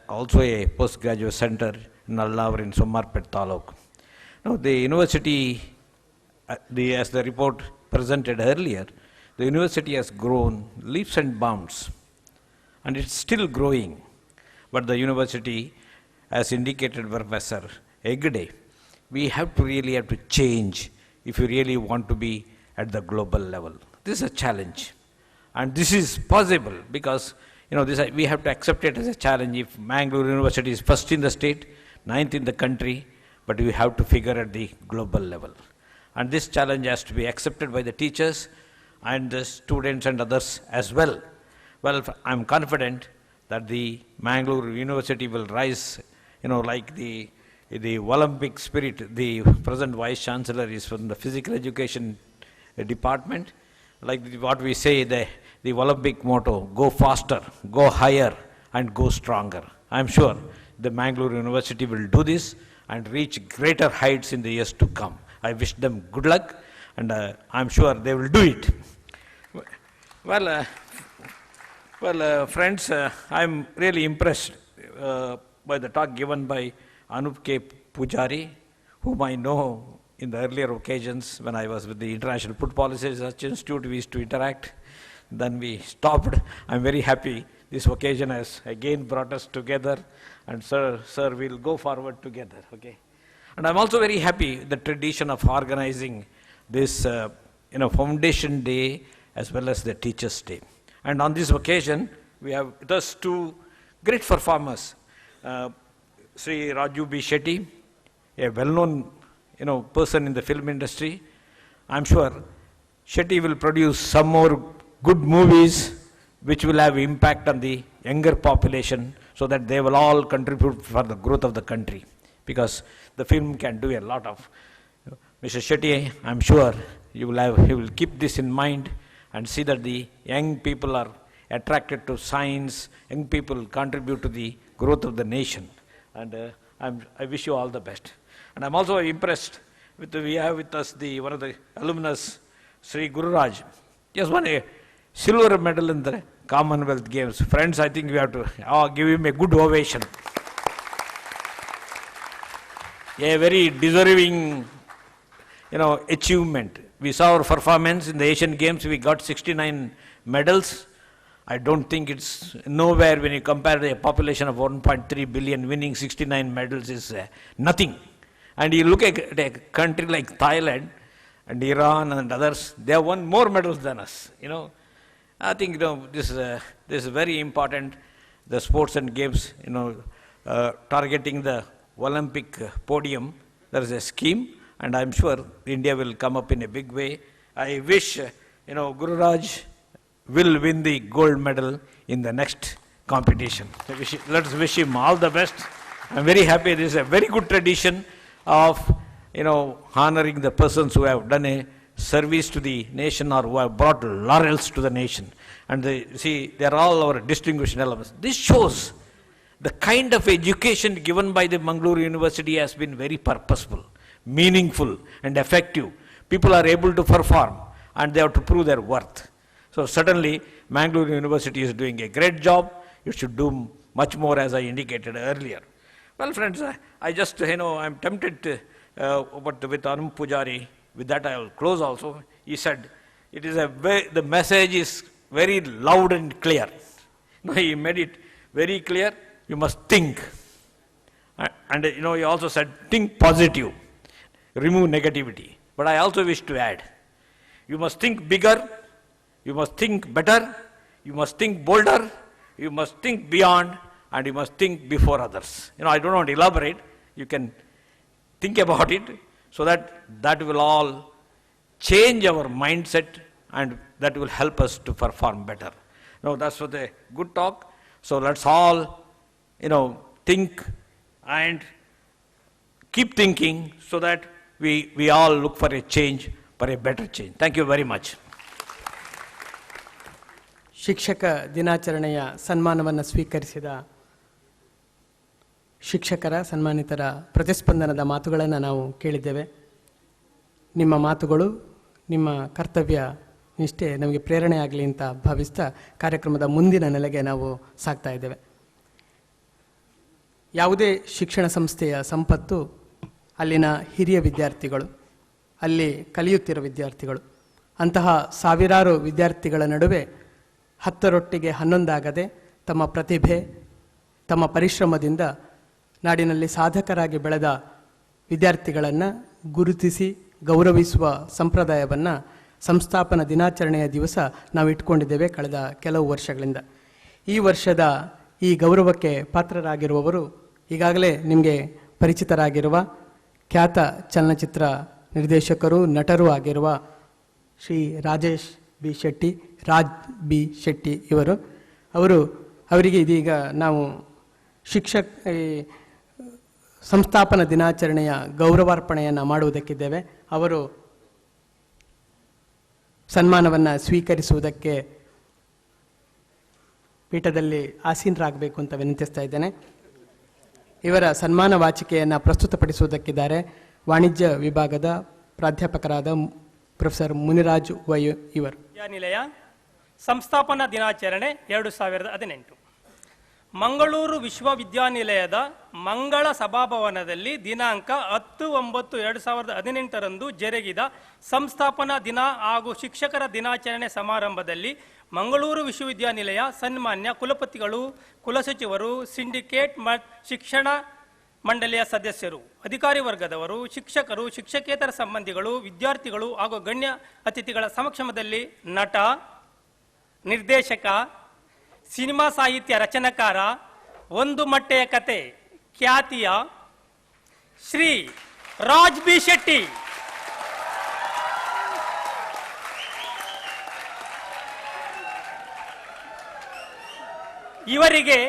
also a postgraduate center in Allavur in Sommarpet Taluk. Now the university, as the report presented earlier, the university has grown leaps and bounds, and it's still growing. But the university, as indicated by Professor Hegde, we really have to change if you really want to be at the global level. This is a challenge. And this is possible because we have to accept it as a challenge. If Mangalore University is first in the state, 9th in the country, but we have to figure at the global level. And this challenge has to be accepted by the teachers and the students and others as well. Well, I'm confident that the Mangalore University will rise, like the Olympic spirit. The present Vice Chancellor is from the Physical Education Department. Like what we say, the Olympic motto, go faster, go higher, and go stronger. I'm sure the Mangalore University will do this and reach greater heights in the years to come. I wish them good luck, and I'm sure they will do it. Well, friends, I'm really impressed by the talk given by Anup K. Pujari, whom I know in the earlier occasions when I was with the International Food Policy Research Institute. We used to interact. Then we stopped. I'm very happy this occasion has again brought us together. And sir, we'll go forward together. Okay. And I'm also very happy the tradition of organizing this, Foundation Day as well as the Teachers' Day. And on this occasion, we have with us 2 great performers. Sri Raju B. Shetty, a well-known person in the film industry. I'm sure Shetty will produce some more good movies which will have impact on the younger population so that they will all contribute for the growth of the country, because the film can do a lot of. Mr. Shetty, I'm sure you will keep this in mind and see that the young people are attracted to science, young people contribute to the growth of the nation. And I wish you all the best. And I'm also impressed we have with us one of the alumnus, Sri Guru Raj. He has won a silver medal in the Commonwealth Games. Friends, I think we have to give him a good ovation. A very deserving, achievement. We saw our performance in the Asian Games. We got 69 medals. I don't think it's nowhere when you compare a population of 1.3 billion, winning 69 medals is nothing. And you look at a country like Thailand and Iran and others, they have won more medals than us. I think this is very important. The sports and games, targeting the Olympic podium. There is a scheme, and I'm sure India will come up in a big way. I wish Guru Raj will win the gold medal in the next competition. Let's wish him all the best. I'm very happy. This is a very good tradition of honoring the persons who have done a service to the nation or who have brought laurels to the nation. And they're all our distinguished elements. This shows the kind of education given by the Mangalore University has been very purposeful, meaningful, and effective. People are able to perform, and they have to prove their worth. So certainly, Mangalore University is doing a great job. It should do much more, as I indicated earlier. Well, friends, I just, I'm tempted to, but with Anup Pujari, with that I will close also. He said, the message is very loud and clear. He made it very clear. You must think. And, he also said, think positive. Remove negativity. But I also wish to add, you must think bigger. You must think better, you must think bolder, You must think beyond and you must think before others. I don't want to elaborate. You can think about it so that will all change our mindset and that will help us to perform better. That's for the good talk. So let's all, think and keep thinking so that we all look for a change, for a better change. Thank you very much. ಶಿಕ್ಷಕ ದಿನಾಚರಣೆಯ ಸನ್ಮಾನವನ್ನು ಸ್ವೀಕರಿಸಿದ ಶಿಕ್ಷಕರ ಸನ್ಮಾನಿತರ ಪ್ರತಿಸ್ಪಂದನದ ಮಾತುಗಳನ್ನು ನಾವು ಕೇಳಿದ್ದೇವೆ. ನಿಮ್ಮ ಮಾತುಗಳು, ನಿಮ್ಮ ಕರ್ತವ್ಯ ನಿಷ್ಠೆ ನಮಗೆ ಪ್ರೇರಣೆಯಾಗಲಿ ಅಂತ ಭಾವಿಸ್ತಾ ಕಾರ್ಯಕ್ರಮದ ಮುಂದಿನ ನೆಲೆಗೆ ನಾವು ಸಾಗ್ತಾ ಇದ್ದೇವೆ. ಯಾವುದೇ ಶಿಕ್ಷಣ ಸಂಸ್ಥೆಯ ಸಂಪತ್ತು ಅಲ್ಲಿನ ಹಿರಿಯ ವಿದ್ಯಾರ್ಥಿಗಳು, ಅಲ್ಲಿ ಕಲಿಯುತ್ತಿರೋ ವಿದ್ಯಾರ್ಥಿಗಳು. ಅಂತಹ ಸಾವಿರಾರು ವಿದ್ಯಾರ್ಥಿಗಳ ನಡುವೆ 10ರೊಟ್ಟಿಗೆ 11 ತಮ್ಮ ಪ್ರತಿಭೆ, ತಮ್ಮ ಪರಿಶ್ರಮದಿಂದ ನಾಡಿನಲ್ಲಿ ಸಾಧಕರಾಗಿ ಬೆಳೆದ ವಿದ್ಯಾರ್ಥಿಗಳನ್ನು ಗುರುತಿಸಿ ಗೌರವಿಸುವ ಸಂಪ್ರದಾಯವನ್ನು ಸಂಸ್ಥಾಪನಾ ದಿನಾಚರಣೆಯ ದಿವಸ ನಾವು ಇಟ್ಕೊಂಡಿದ್ದೇವೆ ಕಳೆದ ಕೆಲವು ವರ್ಷಗಳಿಂದ. ಈ ವರ್ಷದ ಈ ಗೌರವಕ್ಕೆ ಪಾತ್ರರಾಗಿರುವವರು ಈಗಾಗಲೇ ನಿಮಗೆ ಪರಿಚಿತರಾಗಿರುವ ಖ್ಯಾತ ಚಲನಚಿತ್ರ ನಿರ್ದೇಶಕರು, ನಟರೂ ಆಗಿರುವ ಶ್ರೀ ರಾಜ್ ಬಿ ಶೆಟ್ಟಿ ಇವರು. ಅವರಿಗೆ ಇದೀಗ ನಾವು ಸಂಸ್ಥಾಪನಾ ದಿನಾಚರಣೆಯ ಗೌರವಾರ್ಪಣೆಯನ್ನು ಮಾಡುವುದಕ್ಕಿದ್ದೇವೆ. ಅವರು ಸನ್ಮಾನವನ್ನು ಸ್ವೀಕರಿಸುವುದಕ್ಕೆ ಪೀಠದಲ್ಲಿ ಆಸೀನರಾಗಬೇಕು ಅಂತ ವಿನಂತಿಸ್ತಾ ಇದ್ದೇನೆ. ಇವರ ಸನ್ಮಾನ ವಾಚಿಕೆಯನ್ನು ಪ್ರಸ್ತುತಪಡಿಸುವುದಕ್ಕಿದ್ದಾರೆ ವಾಣಿಜ್ಯ ವಿಭಾಗದ ಪ್ರಾಧ್ಯಾಪಕರಾದ ಪ್ರೊಫೆಸರ್ ಮುನಿರಾಜ್ ವೈ ಇವರು. ವಿದ್ಯಾನಿಲಯ ಸಂಸ್ಥಾಪನಾ ದಿನಾಚರಣೆ 2018 ಮಂಗಳೂರು ವಿಶ್ವವಿದ್ಯಾನಿಲಯದ ಮಂಗಳ ಸಭಾಭವನದಲ್ಲಿ ದಿನಾಂಕ 10/9/2018 ಜರುಗಿದ ಸಂಸ್ಥಾಪನಾ ದಿನ ಹಾಗೂ ಶಿಕ್ಷಕರ ದಿನಾಚರಣೆ ಸಮಾರಂಭದಲ್ಲಿ ಮಂಗಳೂರು ವಿಶ್ವವಿದ್ಯಾನಿಲಯ ಸನ್ಮಾನ್ಯ ಕುಲಪತಿಗಳು, ಕುಲಸಚಿವರು, ಸಿಂಡಿಕೇಟ್ ಶಿಕ್ಷಣ ಮಂಡಳಿಯ ಸದಸ್ಯರು, ಅಧಿಕಾರಿ ವರ್ಗದವರು, ಶಿಕ್ಷಕರು, ಶಿಕ್ಷಕೇತರ ಸಂಬಂಧಿಗಳು, ವಿದ್ಯಾರ್ಥಿಗಳು ಹಾಗೂ ಗಣ್ಯ ಅತಿಥಿಗಳ ಸಮಕ್ಷಮದಲ್ಲಿ ನಟ, ನಿರ್ದೇಶಕ, ಸಿನಿಮಾ ಸಾಹಿತ್ಯ ರಚನಾಕಾರ, ಒಂದು ಮಟ್ಟೆಯ ಕತೆ ಖ್ಯಾತಿಯ ಶ್ರೀ ರಾಜ್ ಬಿ ಶೆಟ್ಟಿ ಇವರಿಗೆ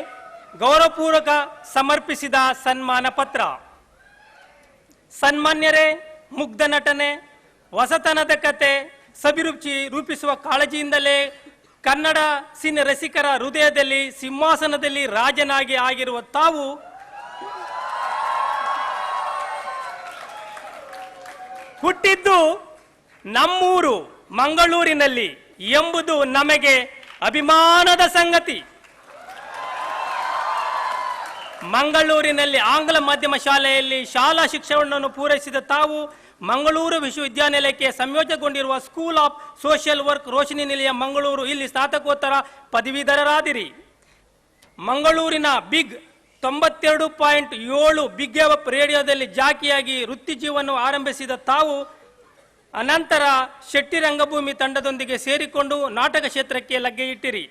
ಗೌರವಪೂರ್ವಕ ಸಮರ್ಪಿಸಿದ ಸನ್ಮಾನ ಪತ್ರ. ಸನ್ಮಾನ್ಯರೇ, ಮುಗ್ಧ ನಟನೆ, ಹೊಸತನದ ಕತೆ, ಸಭಿರುಚಿ ರೂಪಿಸುವ ಕಾಳಜಿಯಿಂದಲೇ ಕನ್ನಡ ಸಿನಿ ರಸಿಕರ ಹೃದಯದಲ್ಲಿ ಸಿಂಹಾಸನದಲ್ಲಿ ರಾಜನಾಗಿ ಆಗಿರುವ ತಾವು ಹುಟ್ಟಿದ್ದು ನಮ್ಮೂರು ಮಂಗಳೂರಿನಲ್ಲಿ ಎಂಬುದು ನಮಗೆ ಅಭಿಮಾನದ ಸಂಗತಿ. ಮಂಗಳೂರಿನಲ್ಲಿ ಆಂಗ್ಲ ಮಾಧ್ಯಮ ಶಾಲೆಯಲ್ಲಿ ಶಾಲಾ ಶಿಕ್ಷಣವನ್ನು ಪೂರೈಸಿದ ತಾವು ಮಂಗಳೂರು ವಿಶ್ವವಿದ್ಯಾನಿಲಯಕ್ಕೆ ಸಂಯೋಜನೆಗೊಂಡಿರುವ school of social work Roshini Nilaya Mangaluru ಇಲ್ಲಿ ಸ್ನಾತಕೋತ್ತರ ಪದವೀಧರರಾದಿರಿ. ಮಂಗಳೂರಿನ ಬಿಗ್ 92.7 ಬಿಗ್ ಎಫ್ ರೇಡಿಯೋದಲ್ಲಿ ಜಾಕಿಯಾಗಿ ವೃತ್ತಿ ಜೀವನ ಆರಂಭಿಸಿದ ತಾವು ಅನಂತರ ಶೆಟ್ಟಿ ರಂಗಭೂಮಿ ತಂಡದೊಂದಿಗೆ ಸೇರಿಕೊಂಡು ನಾಟಕ ಕ್ಷೇತ್ರಕ್ಕೆ ಲಗ್ಗೆ ಇಟ್ಟಿರಿ.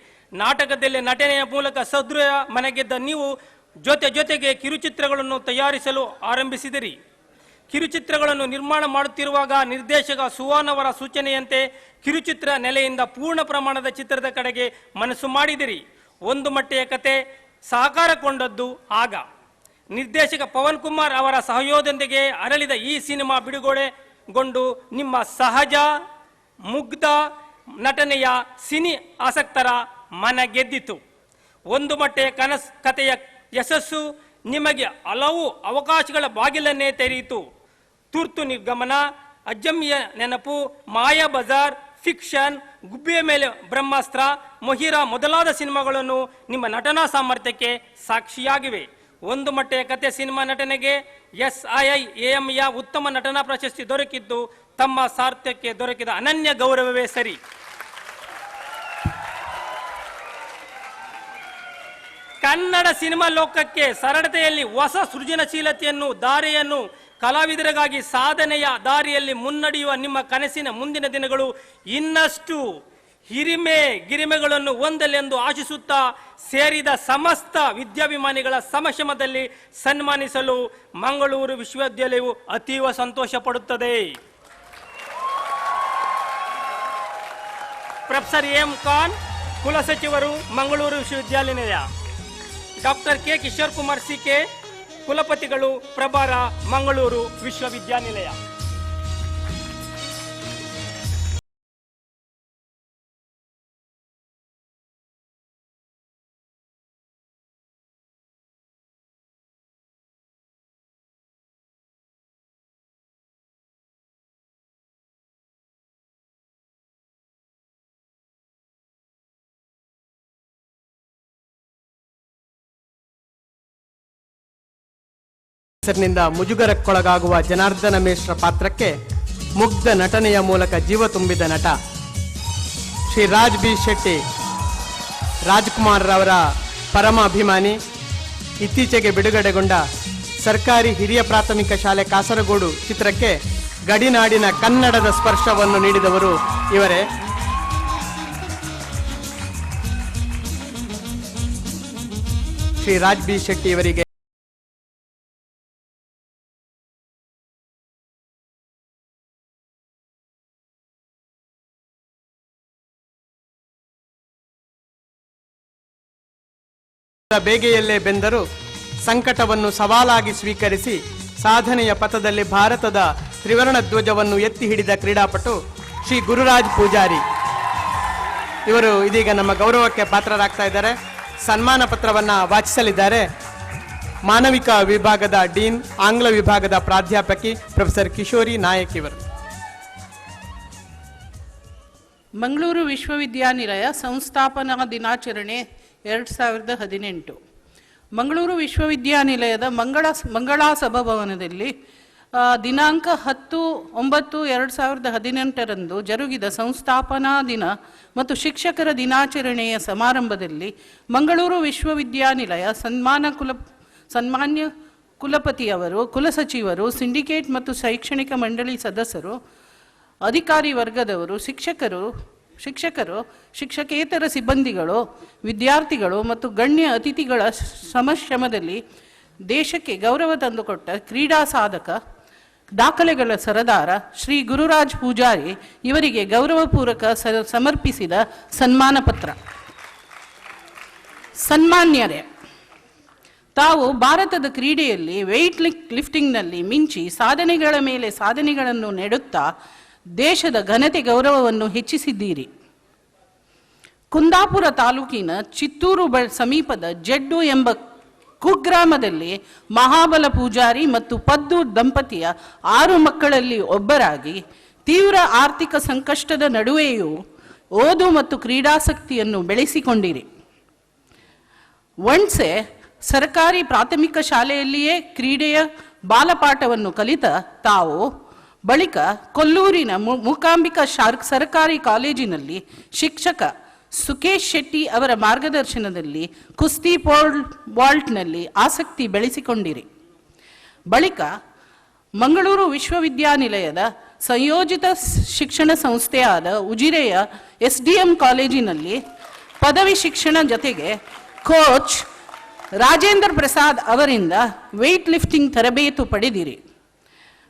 ನಾಟಕದಲ್ಲಿ ನಟನೆಯ ಮೂಲಕ ಸದೃಢ ಮನೆಗೆದ್ದ ನೀವು ಜೊತೆಗೆ ಕಿರುಚಿತ್ರಗಳನ್ನು ತಯಾರಿಸಲು ಆರಂಭಿಸಿದಿರಿ. ಕಿರುಚಿತ್ರಗಳನ್ನು ನಿರ್ಮಾಣ ಮಾಡುತ್ತಿರುವಾಗ ನಿರ್ದೇಶಕ ಸುವಾನ್ ಅವರ ಸೂಚನೆಯಂತೆ ಕಿರುಚಿತ್ರ ನೆಲೆಯಿಂದ ಪೂರ್ಣ ಪ್ರಮಾಣದ ಚಿತ್ರದ ಕಡೆಗೆ ಮನಸ್ಸು ಮಾಡಿದಿರಿ. ಒಂದು ಮಟ್ಟೆಯ ಕತೆ ಸಾಕಾರಗೊಂಡದ್ದು ಆಗ. ನಿರ್ದೇಶಕ ಪವನ್ ಕುಮಾರ್ ಅವರ ಸಹಯೋಗದೊಂದಿಗೆ ಅರಳಿದ ಈ ಸಿನಿಮಾ ಬಿಡುಗಡೆಗೊಂಡು ನಿಮ್ಮ ಸಹಜ ಮುಗ್ಧ ನಟನೆಯ ಸಿನಿ ಆಸಕ್ತರ ಮನ ಗೆದ್ದಿತು. ಒಂದು ಮಟ್ಟೆಯ ಕಥೆಯ ಯಶಸ್ಸು ನಿಮಗೆ ಹಲವು ಅವಕಾಶಗಳ ಬಾಗಿಲನ್ನೇ ತೆರೆಯಿತು. ತುರ್ತು ನಿರ್ಗಮನ, ಅಜ್ಜಮ್ಮಿಯ ನೆನಪು, ಮಾಯಾ ಬಜಾರ್, ಫಿಕ್ಷನ್, ಗುಬ್ಬೆಯ ಮೇಲೆ ಬ್ರಹ್ಮಾಸ್ತ್ರ, ಮೊಹಿರಾ ಮೊದಲಾದ ಸಿನಿಮಾಗಳನ್ನು ನಿಮ್ಮ ನಟನಾ ಸಾಮರ್ಥ್ಯಕ್ಕೆ ಸಾಕ್ಷಿಯಾಗಿವೆ. ಒಂದು ಮಟ್ಟೆಯ ಕತೆ ಸಿನಿಮಾ ನಟನೆಗೆ SIIAMಯ ಉತ್ತಮ ನಟನಾ ಪ್ರಶಸ್ತಿ ದೊರಕಿದ್ದು ತಮ್ಮ ಸಾರ್ಥಕ್ಕೆ ದೊರಕಿದ ಅನನ್ಯ ಗೌರವವೇ ಸರಿ. ಕನ್ನಡ ಸಿನಿಮಾ ಲೋಕಕ್ಕೆ ಸರಳತೆಯಲ್ಲಿ ಹೊಸ ಸೃಜನಶೀಲತೆಯನ್ನು ದಾರಿಯನ್ನು ಕಲಾವಿದರಿಗಾಗಿ ಸಾಧನೆಯ ದಾರಿಯಲ್ಲಿ ಮುನ್ನಡೆಯುವ ನಿಮ್ಮ ಕನಸಿನ ಮುಂದಿನ ದಿನಗಳು ಇನ್ನಷ್ಟು ಹಿರಿಮೆ ಗಿರಿಮೆಗಳನ್ನು ಹೊಂದಲೆಂದು ಆಶಿಸುತ್ತಾ ಸೇರಿದ ಸಮಸ್ತ ವಿದ್ಯಾಭಿಮಾನಿಗಳ ಸಮಕ್ಷಮದಲ್ಲಿ ಸನ್ಮಾನಿಸಲು ಮಂಗಳೂರು ವಿಶ್ವವಿದ್ಯಾಲಯವು ಅತೀವ ಸಂತೋಷ ಪಡುತ್ತದೆ. ಪ್ರೊಫೆಸರ್ ಎಂ ಖಾನ್, ಕುಲಸಚಿವರು, ಮಂಗಳೂರು ವಿಶ್ವವಿದ್ಯಾನಿಲಯ. Doctor K Kishore Kumar C K, ಕುಲಪತಿಗಳು, ಪ್ರಭಾರ, ಮಂಗಳೂರು ವಿಶ್ವವಿದ್ಯಾನಿಲಯ. ಹೆಸರಿನಿಂದ ಮುಜುಗರಕ್ಕೊಳಗಾಗುವ ಜನಾರ್ದನ ಮೇಶ್ರ ಪಾತ್ರಕ್ಕೆ ಮುಗ್ಧ ನಟನೆಯ ಮೂಲಕ ಜೀವ ತುಂಬಿದ ನಟ ಶ್ರೀ ರಾಜ್ ಬಿ ಶೆಟ್ಟಿ ರಾಜ್ಕುಮಾರ್ ರವರ ಪರಮ ಅಭಿಮಾನಿ. ಇತ್ತೀಚೆಗೆ ಬಿಡುಗಡೆಗೊಂಡ ಸರ್ಕಾರಿ ಹಿರಿಯ ಪ್ರಾಥಮಿಕ ಶಾಲೆ ಕಾಸರಗೋಡು ಚಿತ್ರಕ್ಕೆ ಗಡಿನಾಡಿನ ಕನ್ನಡದ ಸ್ಪರ್ಶವನ್ನು ನೀಡಿದವರು ಇವರೇ. ಶ್ರೀ ರಾಜ್ ಬಿ ಶೆಟ್ಟಿ ಇವರಿಗೆ ಬೇಗೆಯಲ್ಲೇ ಬೆಂದರು ಸಂಕಟವನ್ನು ಸವಾಲಾಗಿ ಸ್ವೀಕರಿಸಿ ಸಾಧನೆಯ ಪಥದಲ್ಲಿ ಭಾರತದ ತ್ರಿವರ್ಣ ಧ್ವಜವನ್ನು ಎತ್ತಿ ಹಿಡಿದ ಕ್ರೀಡಾಪಟು ಶ್ರೀ ಗುರುರಾಜ್ ಪೂಜಾರಿ ಇವರು ಇದೀಗ ನಮ್ಮ ಗೌರವಕ್ಕೆ ಪಾತ್ರರಾಗ್ತಾ ಇದ್ದಾರೆ. ಸನ್ಮಾನ ಪತ್ರವನ್ನು ವಾಚಿಸಲಿದ್ದಾರೆ ಮಾನವಿಕ ವಿಭಾಗದ ಡೀನ್, ಆಂಗ್ಲ ವಿಭಾಗದ ಪ್ರಾಧ್ಯಾಪಕಿ ಪ್ರೊಫೆಸರ್ ಕಿಶೋರಿ ನಾಯಕ್ ಇವರು. ಮಂಗಳೂರು ವಿಶ್ವವಿದ್ಯಾನಿಲಯ ಸಂಸ್ಥಾಪನಾ ದಿನಾಚರಣೆ 2018. ಮಂಗಳೂರು ವಿಶ್ವವಿದ್ಯಾನಿಲಯದ ಮಂಗಳಾ ಸಭಾಭವನದಲ್ಲಿ ದಿನಾಂಕ 10/9/2018 ಜರುಗಿದ ಸಂಸ್ಥಾಪನಾ ದಿನ ಮತ್ತು ಶಿಕ್ಷಕರ ದಿನಾಚರಣೆಯ ಸಮಾರಂಭದಲ್ಲಿ ಮಂಗಳೂರು ವಿಶ್ವವಿದ್ಯಾನಿಲಯ ಸನ್ಮಾನ್ಯ ಕುಲಪತಿಯವರು, ಕುಲಸಚಿವರು, ಸಿಂಡಿಕೇಟ್ ಮತ್ತು ಶೈಕ್ಷಣಿಕ ಮಂಡಳಿ ಸದಸ್ಯರು, ಅಧಿಕಾರಿ ವರ್ಗದವರು, ಶಿಕ್ಷಕರು, ಶಿಕ್ಷಕೇತರ ಸಿಬ್ಬಂದಿಗಳು, ವಿದ್ಯಾರ್ಥಿಗಳು ಮತ್ತು ಗಣ್ಯ ಅತಿಥಿಗಳ ಸಮಕ್ಷಮದಲ್ಲಿ ದೇಶಕ್ಕೆ ಗೌರವ ತಂದುಕೊಟ್ಟ ಕ್ರೀಡಾ ಸಾಧಕ, ದಾಖಲೆಗಳ ಸರದಾರ ಶ್ರೀ ಗುರುರಾಜ್ ಪೂಜಾರಿ ಇವರಿಗೆ ಗೌರವಪೂರ್ವಕ ಸಮರ್ಪಿಸಿದ ಸನ್ಮಾನ ಪತ್ರ. ಸನ್ಮಾನ್ಯರೇ, ತಾವು ಭಾರತದ ಕ್ರೀಡೆಯಲ್ಲಿ ವೆಯ್ಟ್ ಲಿಫ್ಟಿಂಗ್ನಲ್ಲಿ ಮಿಂಚಿ ಸಾಧನೆಗಳ ಮೇಲೆ ಸಾಧನೆಗಳನ್ನು ನೆಡುತ್ತಾ ದೇಶದ ಘನತೆ ಗೌರವವನ್ನು ಹೆಚ್ಚಿಸಿದ್ದೀರಿ. ಕುಂದಾಪುರ ತಾಲೂಕಿನ ಚಿತ್ತೂರು ಸಮೀಪದ ಜಡ್ಡು ಎಂಬ ಕುಗ್ರಾಮದಲ್ಲಿ ಮಹಾಬಲ ಪೂಜಾರಿ ಮತ್ತು ಪದ್ದು ದಂಪತಿಯ 6 ಮಕ್ಕಳಲ್ಲಿ ಒಬ್ಬರಾಗಿ ತೀವ್ರ ಆರ್ಥಿಕ ಸಂಕಷ್ಟದ ನಡುವೆಯೂ ಓದು ಮತ್ತು ಕ್ರೀಡಾಸಕ್ತಿಯನ್ನು ಬೆಳೆಸಿಕೊಂಡಿರಿ. ಒಣ್ಸೆ ಸರ್ಕಾರಿ ಪ್ರಾಥಮಿಕ ಶಾಲೆಯಲ್ಲಿಯೇ ಕ್ರೀಡೆಯ ಬಾಲಪಾಠವನ್ನು ಕಲಿತ ತಾವು ಬಳಿಕ ಕೊಲ್ಲೂರಿನ ಮೂಕಾಂಬಿಕಾ ಸರ್ಕಾರಿ ಕಾಲೇಜಿನಲ್ಲಿ ಶಿಕ್ಷಕ ಸುಕೇಶ್ ಶೆಟ್ಟಿ ಅವರ ಮಾರ್ಗದರ್ಶನದಲ್ಲಿ ಕುಸ್ತಿ ವಾಲ್ಟ್ನಲ್ಲಿ ಆಸಕ್ತಿ ಬೆಳೆಸಿಕೊಂಡಿರಿ. ಬಳಿಕ ಮಂಗಳೂರು ವಿಶ್ವವಿದ್ಯಾನಿಲಯದ ಸಂಯೋಜಿತ ಶಿಕ್ಷಣ ಸಂಸ್ಥೆಯಾದ ಉಜಿರೆಯ SDM ಕಾಲೇಜಿನಲ್ಲಿ ಪದವಿ ಶಿಕ್ಷಣ ಜೊತೆಗೆ ಕೋಚ್ ರಾಜೇಂದ್ರ ಪ್ರಸಾದ್ ಅವರಿಂದ ವೆಯ್ಟ್ ಲಿಫ್ಟಿಂಗ್ ತರಬೇತು ಪಡೆದಿರಿ.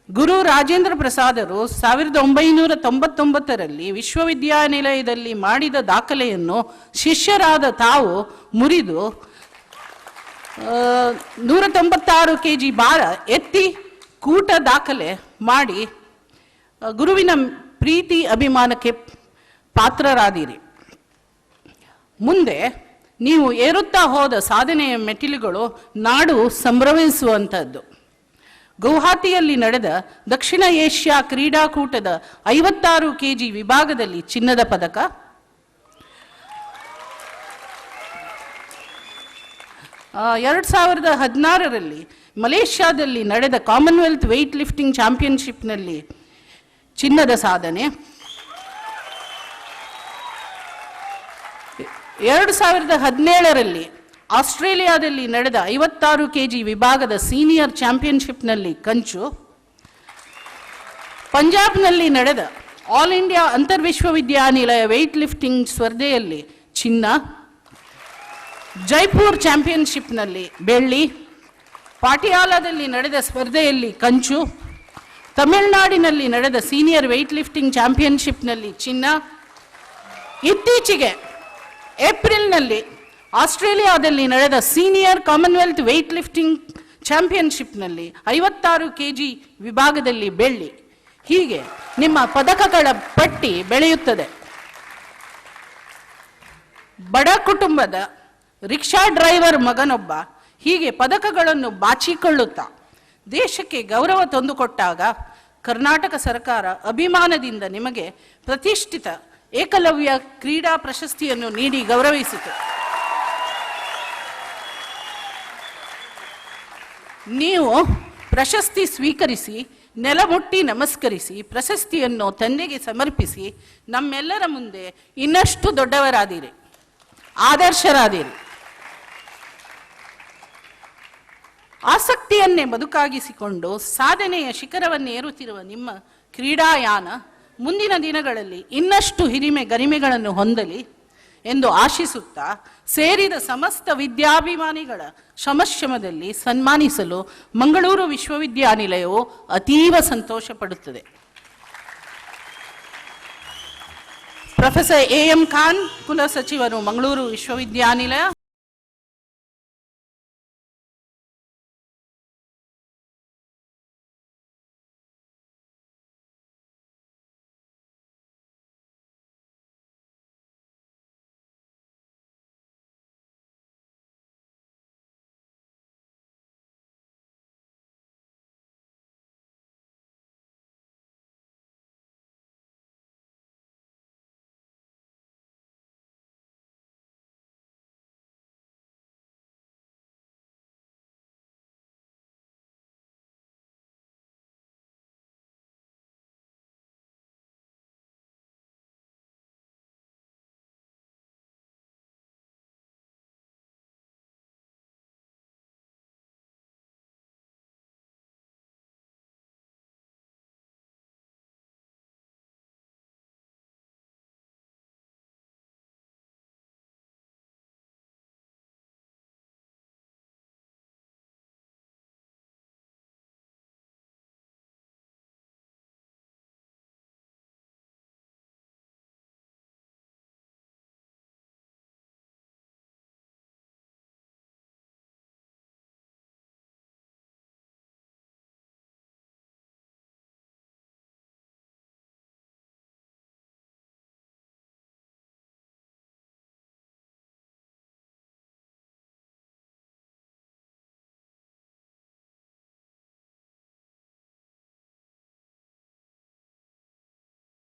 ಗುರು ರಾಜೇಂದ್ರ ಪ್ರಸಾದರು 1999ರಲ್ಲಿ ವಿಶ್ವವಿದ್ಯಾನಿಲಯದಲ್ಲಿ ಮಾಡಿದ ದಾಖಲೆಯನ್ನು ಶಿಷ್ಯರಾದ ತಾವು ಮುರಿದು 196 kg ಭಾರ ಎತ್ತಿ ಕೂಟ ದಾಖಲೆ ಮಾಡಿ ಗುರುವಿನ ಪ್ರೀತಿ ಅಭಿಮಾನಕ್ಕೆ ಪಾತ್ರರಾದಿರಿ. ಮುಂದೆ ನೀವು ಏರುತ್ತಾ ಹೋದ ಸಾಧನೆಯ ಮೆಟ್ಟಿಲುಗಳು ನಾಡು ಸಂಭ್ರಮಿಸುವಂಥದ್ದು. ಗೌಹಾತಿಯಲ್ಲಿ ನಡೆದ ದಕ್ಷಿಣ ಏಷ್ಯಾ ಕ್ರೀಡಾಕೂಟದ 56 kg ವಿಭಾಗದಲ್ಲಿ ಚಿನ್ನದ ಪದಕ, 2016ರಲ್ಲಿ ಮಲೇಷ್ಯಾದಲ್ಲಿ ನಡೆದ ಕಾಮನ್ವೆಲ್ತ್ ವೆಯ್ಟ್ ಲಿಫ್ಟಿಂಗ್ ಚಾಂಪಿಯನ್ಶಿಪ್ನಲ್ಲಿ ಚಿನ್ನದ ಸಾಧನೆ, 2017ರಲ್ಲಿ ಆಸ್ಟ್ರೇಲಿಯಾದಲ್ಲಿ ನಡೆದ 56 kg ವಿಭಾಗದ ಸೀನಿಯರ್ ಚಾಂಪಿಯನ್ಶಿಪ್ನಲ್ಲಿ ಕಂಚು, ಪಂಜಾಬ್ನಲ್ಲಿ ನಡೆದ ಆಲ್ ಇಂಡಿಯಾ ಅಂತರ್ವಿಶ್ವವಿದ್ಯಾನಿಲಯ ವೆಯ್ಟ್ ಲಿಫ್ಟಿಂಗ್ ಸ್ಪರ್ಧೆಯಲ್ಲಿ ಚಿನ್ನ, ಜೈಪುರ್ ಚಾಂಪಿಯನ್ಶಿಪ್ನಲ್ಲಿ ಬೆಳ್ಳಿ, ಪಾಟಿಯಾಲಾದಲ್ಲಿ ನಡೆದ ಸ್ಪರ್ಧೆಯಲ್ಲಿ ಕಂಚು, ತಮಿಳುನಾಡಿನಲ್ಲಿ ನಡೆದ ಸೀನಿಯರ್ ವೆಯ್ಟ್ ಲಿಫ್ಟಿಂಗ್ ಚಾಂಪಿಯನ್ಶಿಪ್ನಲ್ಲಿ ಚಿನ್ನ, ಇತ್ತೀಚೆಗೆ ಏಪ್ರಿಲ್ನಲ್ಲಿ ಆಸ್ಟ್ರೇಲಿಯಾದಲ್ಲಿ ನಡೆದ ಸೀನಿಯರ್ ಕಾಮನ್ವೆಲ್ತ್ ವೆಯ್ಟ್ ಲಿಫ್ಟಿಂಗ್ ಚಾಂಪಿಯನ್ಶಿಪ್ನಲ್ಲಿ 56 kg ವಿಭಾಗದಲ್ಲಿ ಬೆಳ್ಳಿ. ಹೀಗೆ ನಿಮ್ಮ ಪದಕಗಳ ಪಟ್ಟಿ ಬೆಳೆಯುತ್ತದೆ. ಬಡ ಕುಟುಂಬದ ರಿಕ್ಷಾ ಡ್ರೈವರ್ ಮಗನೊಬ್ಬ ಹೀಗೆ ಪದಕಗಳನ್ನು ಬಾಚಿಕೊಳ್ಳುತ್ತಾ ದೇಶಕ್ಕೆ ಗೌರವ ತಂದುಕೊಟ್ಟಾಗ ಕರ್ನಾಟಕ ಸರ್ಕಾರ ಅಭಿಮಾನದಿಂದ ನಿಮಗೆ ಪ್ರತಿಷ್ಠಿತ ಏಕಲವ್ಯ ಕ್ರೀಡಾ ಪ್ರಶಸ್ತಿಯನ್ನು ನೀಡಿ ಗೌರವಿಸಿತು. ನೀವು ಪ್ರಶಸ್ತಿ ಸ್ವೀಕರಿಸಿ ನೆಲಮುಟ್ಟಿ ನಮಸ್ಕರಿಸಿ ಪ್ರಶಸ್ತಿಯನ್ನು ತಂದೆಗೆ ಸಮರ್ಪಿಸಿ ನಮ್ಮೆಲ್ಲರ ಮುಂದೆ ಇನ್ನಷ್ಟು ದೊಡ್ಡವರಾದಿರಿ, ಆದರ್ಶರಾದಿರಿ. ಆಸಕ್ತಿಯನ್ನೇ ಬದುಕಾಗಿಸಿಕೊಂಡು ಸಾಧನೆಯ ಶಿಖರವನ್ನೇರುತ್ತಿರುವ ನಿಮ್ಮ ಕ್ರೀಡಾಯಾನ ಮುಂದಿನ ದಿನಗಳಲ್ಲಿ ಇನ್ನಷ್ಟು ಹಿರಿಮೆ ಗರಿಮೆಗಳನ್ನು ಹೊಂದಲಿ ಎಂದು ಆಶಿಸುತ್ತಾ ಸೇರಿದ ಸಮಸ್ತ ವಿದ್ಯಾಭಿಮಾನಿಗಳ ಸಮಶ್ರಮದಲ್ಲಿ ಸನ್ಮಾನಿಸಲು ಮಂಗಳೂರು ವಿಶ್ವವಿದ್ಯಾನಿಲಯವು ಅತೀವ ಸಂತೋಷ ಪಡುತ್ತದೆ. Professor AM. ಖಾನ್, ಕುಲಸಚಿವರು, ಮಂಗಳೂರು ವಿಶ್ವವಿದ್ಯಾನಿಲಯ.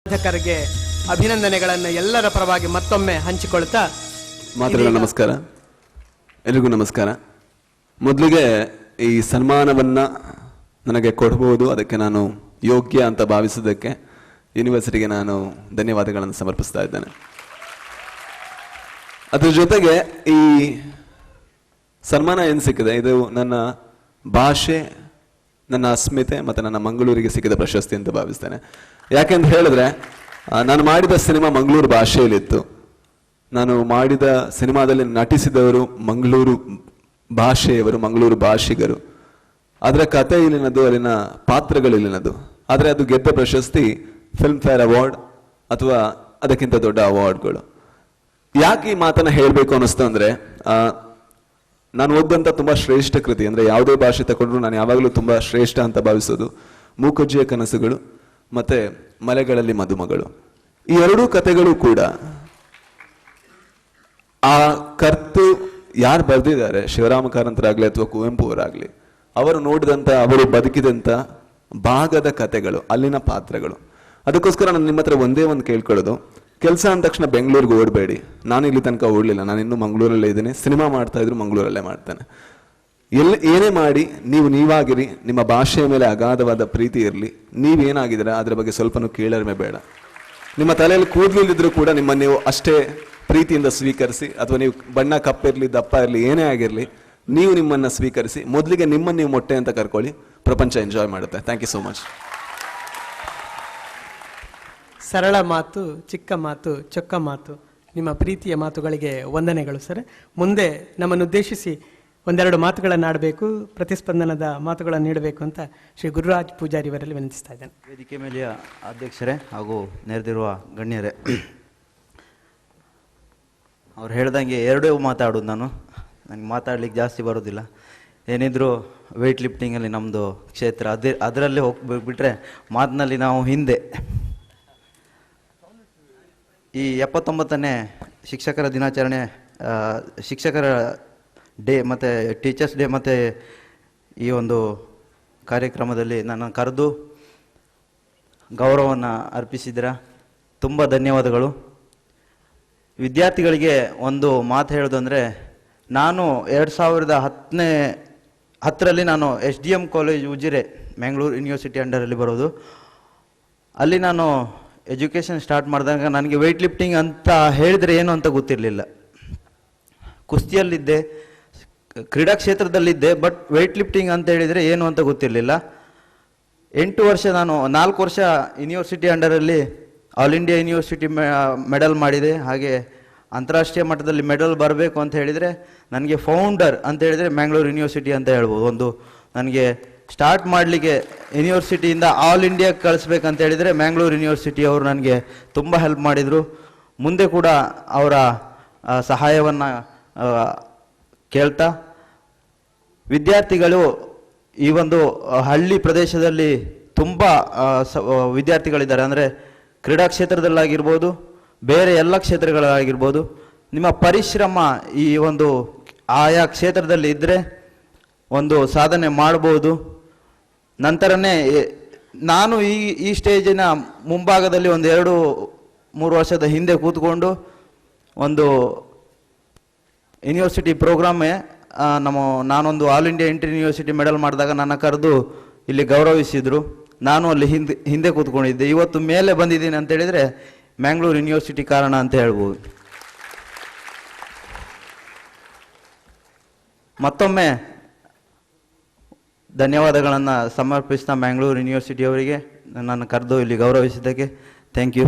ಸಾಧಕರಿಗೆ ಅಭಿನಂದನೆಗಳನ್ನು ಎಲ್ಲರ ಪರವಾಗಿ ಮತ್ತೊಮ್ಮೆ ಹಂಚಿಕೊಳ್ತಾ ಮಾತೃಗಳ ನಮಸ್ಕಾರ, ಎಲ್ರಿಗೂ ನಮಸ್ಕಾರ. ಮೊದಲಿಗೆ ಈ ಸನ್ಮಾನವನ್ನು ನನಗೆ ಕೊಡಬಹುದು, ಅದಕ್ಕೆ ನಾನು ಯೋಗ್ಯ ಅಂತ ಭಾವಿಸೋದಕ್ಕೆ ಯೂನಿವರ್ಸಿಟಿಗೆ ನಾನು ಧನ್ಯವಾದಗಳನ್ನು ಸಮರ್ಪಿಸ್ತಾ ಇದ್ದೇನೆ. ಅದ್ರ ಜೊತೆಗೆ ಈ ಸನ್ಮಾನ ಏನು ಸಿಕ್ಕಿದೆ, ಇದು ನನ್ನ ಭಾಷೆ, ನನ್ನ ಅಸ್ಮಿತೆ ಮತ್ತು ನನ್ನ ಮಂಗಳೂರಿಗೆ ಸಿಕ್ಕಿದ ಪ್ರಶಸ್ತಿ ಅಂತ ಭಾವಿಸ್ತೇನೆ. ಯಾಕೆಂತ ಹೇಳಿದ್ರೆ ನಾನು ಮಾಡಿದ ಸಿನಿಮಾ ಮಂಗಳೂರು ಭಾಷೆಯಲ್ಲಿತ್ತು. ನಾನು ಮಾಡಿದ ಸಿನಿಮಾದಲ್ಲಿ ನಟಿಸಿದವರು ಮಂಗಳೂರು ಭಾಷೆಯವರು, ಮಂಗಳೂರು ಭಾಷಿಗರು. ಅದರ ಕತೆ ಇಲ್ಲಿನದು, ಅಲ್ಲಿನ ಪಾತ್ರಗಳಿಲ್ಲಿನದು. ಆದರೆ ಅದು ಗೆದ್ದ ಪ್ರಶಸ್ತಿ ಫಿಲ್ಮ್ ಫೇರ್ ಅವಾರ್ಡ್ ಅಥವಾ ಅದಕ್ಕಿಂತ ದೊಡ್ಡ ಅವಾರ್ಡ್ಗಳು. ಯಾಕೆ ಈ ಮಾತನ್ನು ಹೇಳಬೇಕು ಅನ್ನಿಸ್ತು ಅಂದರೆ, ನಾನು ಓದಂಥ ತುಂಬ ಶ್ರೇಷ್ಠ ಕೃತಿ, ಅಂದರೆ ಯಾವುದೇ ಭಾಷೆ ತಗೊಂಡ್ರು ನಾನು ಯಾವಾಗಲೂ ತುಂಬ ಶ್ರೇಷ್ಠ ಅಂತ ಭಾವಿಸೋದು ಮೂಕಜ್ಜಿಯ ಕನಸುಗಳು ಮತ್ತು ಮಲೆಗಳಲ್ಲಿ ಮದುಮಗಳು. ಈ ಎರಡೂ ಕಥೆಗಳು ಕೂಡ ಆ ಕರ್ತು ಯಾರು ಬರೆದಿದ್ದಾರೆ, ಶಿವರಾಮ ಕಾರಂತರಾಗಲಿ ಅಥವಾ ಕುವೆಂಪು ಅವರಾಗಲಿ, ಅವರು ನೋಡಿದಂಥ, ಅವರು ಬದುಕಿದಂಥ ಭಾಗದ ಕಥೆಗಳು, ಅಲ್ಲಿನ ಪಾತ್ರಗಳು. ಅದಕ್ಕೋಸ್ಕರ ನಾನು ನಿಮ್ಮ ಹತ್ರ ಒಂದೇ ಒಂದು ಕೇಳ್ಕೊಳ್ಳೋದು, ಕೆಲಸ ಅಂದ ತಕ್ಷಣ ಬೆಂಗಳೂರಿಗೆ ಓಡಬೇಡಿ. ನಾನು ಇಲ್ಲಿ ತನಕ ಓಡಲಿಲ್ಲ, ನಾನು ಇನ್ನೂ ಮಂಗಳೂರಲ್ಲೇ ಇದ್ದೀನಿ. ಸಿನಿಮಾ ಮಾಡ್ತಾ ಇದ್ರು ಮಂಗಳೂರಲ್ಲೇ ಮಾಡ್ತೇನೆ. ಏನೇ ಮಾಡಿ ನೀವು ನೀವಾಗಿರಿ, ನಿಮ್ಮ ಭಾಷೆಯ ಮೇಲೆ ಅಗಾಧವಾದ ಪ್ರೀತಿ ಇರಲಿ. ನೀವೇನಾಗಿದ್ದೀರಾ ಅದರ ಬಗ್ಗೆ ಸ್ವಲ್ಪನೂ ಕೇಳರ್ಮೆ ಬೇಡ. ನಿಮ್ಮ ತಲೆಯಲ್ಲಿ ಕೂದಲಿದ್ರೂ ಕೂಡ ನಿಮ್ಮನ್ನು ನೀವು ಅಷ್ಟೇ ಪ್ರೀತಿಯಿಂದ ಸ್ವೀಕರಿಸಿ, ಅಥವಾ ನೀವು ಬಣ್ಣ ಕಪ್ಪಿರಲಿ ದಪ್ಪ ಇರಲಿ ಏನೇ ಆಗಿರಲಿ, ನೀವು ನಿಮ್ಮನ್ನು ಸ್ವೀಕರಿಸಿ. ಮೊದಲಿಗೆ ನಿಮ್ಮನ್ನು ನೀವು ಮೊಟ್ಟೆ ಅಂತ ಕರ್ಕೊಳ್ಳಿ, ಪ್ರಪಂಚ ಎಂಜಾಯ್ ಮಾಡುತ್ತೆ. Thank you so much. ಸರಳ ಮಾತು, ಚಿಕ್ಕ ಮಾತು, ಚೊಕ್ಕ ಮಾತು, ನಿಮ್ಮ ಪ್ರೀತಿಯ ಮಾತುಗಳಿಗೆ ವಂದನೆಗಳು ಸರ್. ಮುಂದೆ ನಮ್ಮನ್ನುದ್ದೇಶಿಸಿ ಒಂದೆರಡು ಮಾತುಗಳನ್ನಾಡಬೇಕು, ಪ್ರತಿಸ್ಪಂದನದ ಮಾತುಗಳನ್ನು ನೀಡಬೇಕು ಅಂತ ಶ್ರೀ ಗುರುರಾಜ್ ಪೂಜಾರಿ ಅವರಲ್ಲಿ ವಿನಂತಿಸ್ತಾ ಇದ್ದೇನೆ. ವೇದಿಕೆ ಮೇಲೆಯ ಅಧ್ಯಕ್ಷರೇ ಹಾಗೂ ನೆರೆದಿರುವ ಗಣ್ಯರೇ, ಅವ್ರು ಹೇಳ್ದಂಗೆ ಎರಡೇ ಮಾತಾಡೋದು. ನನಗೆ ಮಾತಾಡ್ಲಿಕ್ಕೆ ಜಾಸ್ತಿ ಬರೋದಿಲ್ಲ. ಏನಿದ್ರು ವೆಯ್ಟ್ ಲಿಫ್ಟಿಂಗಲ್ಲಿ ನಮ್ಮದು ಕ್ಷೇತ್ರ ಅದರಲ್ಲೇ ಹೋಗ್ಬಿಟ್ರೆ ಮಾತಿನಲ್ಲಿ ನಾವು ಹಿಂದೆ. ಈ 79ನೇ ಶಿಕ್ಷಕರ ದಿನಾಚರಣೆ, ಶಿಕ್ಷಕರ ಡೇ ಮತ್ತು ಟೀಚರ್ಸ್ ಡೇ ಮತ್ತು ಈ ಒಂದು ಕಾರ್ಯಕ್ರಮದಲ್ಲಿ ನನ್ನ ಕರೆದು ಗೌರವವನ್ನು ಅರ್ಪಿಸಿದ್ದೀರ. ತುಂಬ ಧನ್ಯವಾದಗಳು. ವಿದ್ಯಾರ್ಥಿಗಳಿಗೆ ಒಂದು ಮಾತು ಹೇಳೋದು ಅಂದರೆ, ನಾನು 2010ರಲ್ಲಿ ನಾನು SDM college Ujire, Mangalore university ಅಂಡರಲ್ಲಿ ಬರೋದು. ಅಲ್ಲಿ ನಾನು ಎಜುಕೇಷನ್ ಸ್ಟಾರ್ಟ್ ಮಾಡಿದಾಗ ನನಗೆ ವೆಯ್ಟ್ ಲಿಫ್ಟಿಂಗ್ ಅಂತ ಹೇಳಿದರೆ ಏನು ಅಂತ ಗೊತ್ತಿರಲಿಲ್ಲ. ಕುಸ್ತಿಯಲ್ಲಿದ್ದೆ, ಕ್ರೀಡಾ ಕ್ಷೇತ್ರದಲ್ಲಿದ್ದೆ, ಬಟ್ ವೆಯ್ಟ್ ಲಿಫ್ಟಿಂಗ್ ಅಂತ ಹೇಳಿದರೆ ಏನು ಅಂತ ಗೊತ್ತಿರಲಿಲ್ಲ. 8 ವರ್ಷ ನಾನು 4 ವರ್ಷ ಯೂನಿವರ್ಸಿಟಿ ಅಂಡರಲ್ಲಿ ಆಲ್ ಇಂಡಿಯಾ ಯೂನಿವರ್ಸಿಟಿ ಮೆಡಲ್ ಮಾಡಿದೆ. ಹಾಗೆ ಅಂತಾರಾಷ್ಟ್ರೀಯ ಮಟ್ಟದಲ್ಲಿ ಮೆಡಲ್ ಬರಬೇಕು ಅಂತ ಹೇಳಿದರೆ ನನಗೆ ಫೌಂಡರ್ ಅಂತ ಹೇಳಿದರೆ ಮ್ಯಾಂಗ್ಳೂರು ಯೂನಿವರ್ಸಿಟಿ ಅಂತ ಹೇಳ್ಬೋದು. ಒಂದು ನನಗೆ ಸ್ಟಾರ್ಟ್ ಮಾಡಲಿಕ್ಕೆ ಯೂನಿವರ್ಸಿಟಿಯಿಂದ ಆಲ್ ಇಂಡಿಯಾಗೆ ಕಳಿಸ್ಬೇಕಂತ ಹೇಳಿದರೆ ಮ್ಯಾಂಗ್ಳೂರು ಯೂನಿವರ್ಸಿಟಿ ಅವರು ನನಗೆ ತುಂಬ ಹೆಲ್ಪ್ ಮಾಡಿದರು. ಮುಂದೆ ಕೂಡ ಅವರ ಸಹಾಯವನ್ನು ಕೇಳ್ತಾ, ವಿದ್ಯಾರ್ಥಿಗಳು ಈ ಒಂದು ಹಳ್ಳಿ ಪ್ರದೇಶದಲ್ಲಿ ತುಂಬ ವಿದ್ಯಾರ್ಥಿಗಳಿದ್ದಾರೆ. ಅಂದರೆ ಕ್ರೀಡಾ ಕ್ಷೇತ್ರದಲ್ಲಾಗಿರ್ಬೋದು, ಬೇರೆ ಎಲ್ಲ ಕ್ಷೇತ್ರಗಳಾಗಿರ್ಬೋದು, ನಿಮ್ಮ ಪರಿಶ್ರಮ ಈ ಒಂದು ಆಯಾ ಕ್ಷೇತ್ರದಲ್ಲಿ ಇದ್ದರೆ ಒಂದು ಸಾಧನೆ ಮಾಡ್ಬೋದು. ನಂತರನೇ ನಾನು ಈ ಸ್ಟೇಜಿನ ಮುಂಭಾಗದಲ್ಲಿ ಒಂದು 2-3 ವರ್ಷದ ಹಿಂದೆ ಕೂತ್ಕೊಂಡು ಒಂದು ಯೂನಿವರ್ಸಿಟಿ ಪ್ರೋಗ್ರಾಮೇ ನಾನೊಂದು all India inter university medal ಮಾಡಿದಾಗ ನನ್ನ ಕರೆದು ಇಲ್ಲಿ ಗೌರವಿಸಿದರು. ನಾನು ಅಲ್ಲಿ ಹಿಂದೆ ಕೂತ್ಕೊಂಡಿದ್ದೆ. ಇವತ್ತು ಮೇಲೆ ಬಂದಿದ್ದೀನಿ ಅಂತ ಹೇಳಿದರೆ ಮ್ಯಾಂಗ್ಳೂರು ಯೂನಿವರ್ಸಿಟಿ ಕಾರಣ ಅಂತ ಹೇಳ್ಬೋದು. ಮತ್ತೊಮ್ಮೆ ಧನ್ಯವಾದಗಳನ್ನು ಸಮರ್ಪಿಸ್ತಾ ಮ್ಯಾಂಗ್ಳೂರು ಯೂನಿವರ್ಸಿಟಿ ಅವರಿಗೆ ನನ್ನನ್ನು ಕರೆದು ಇಲ್ಲಿ ಗೌರವಿಸಿದ್ದಕ್ಕೆ ಥ್ಯಾಂಕ್ ಯು.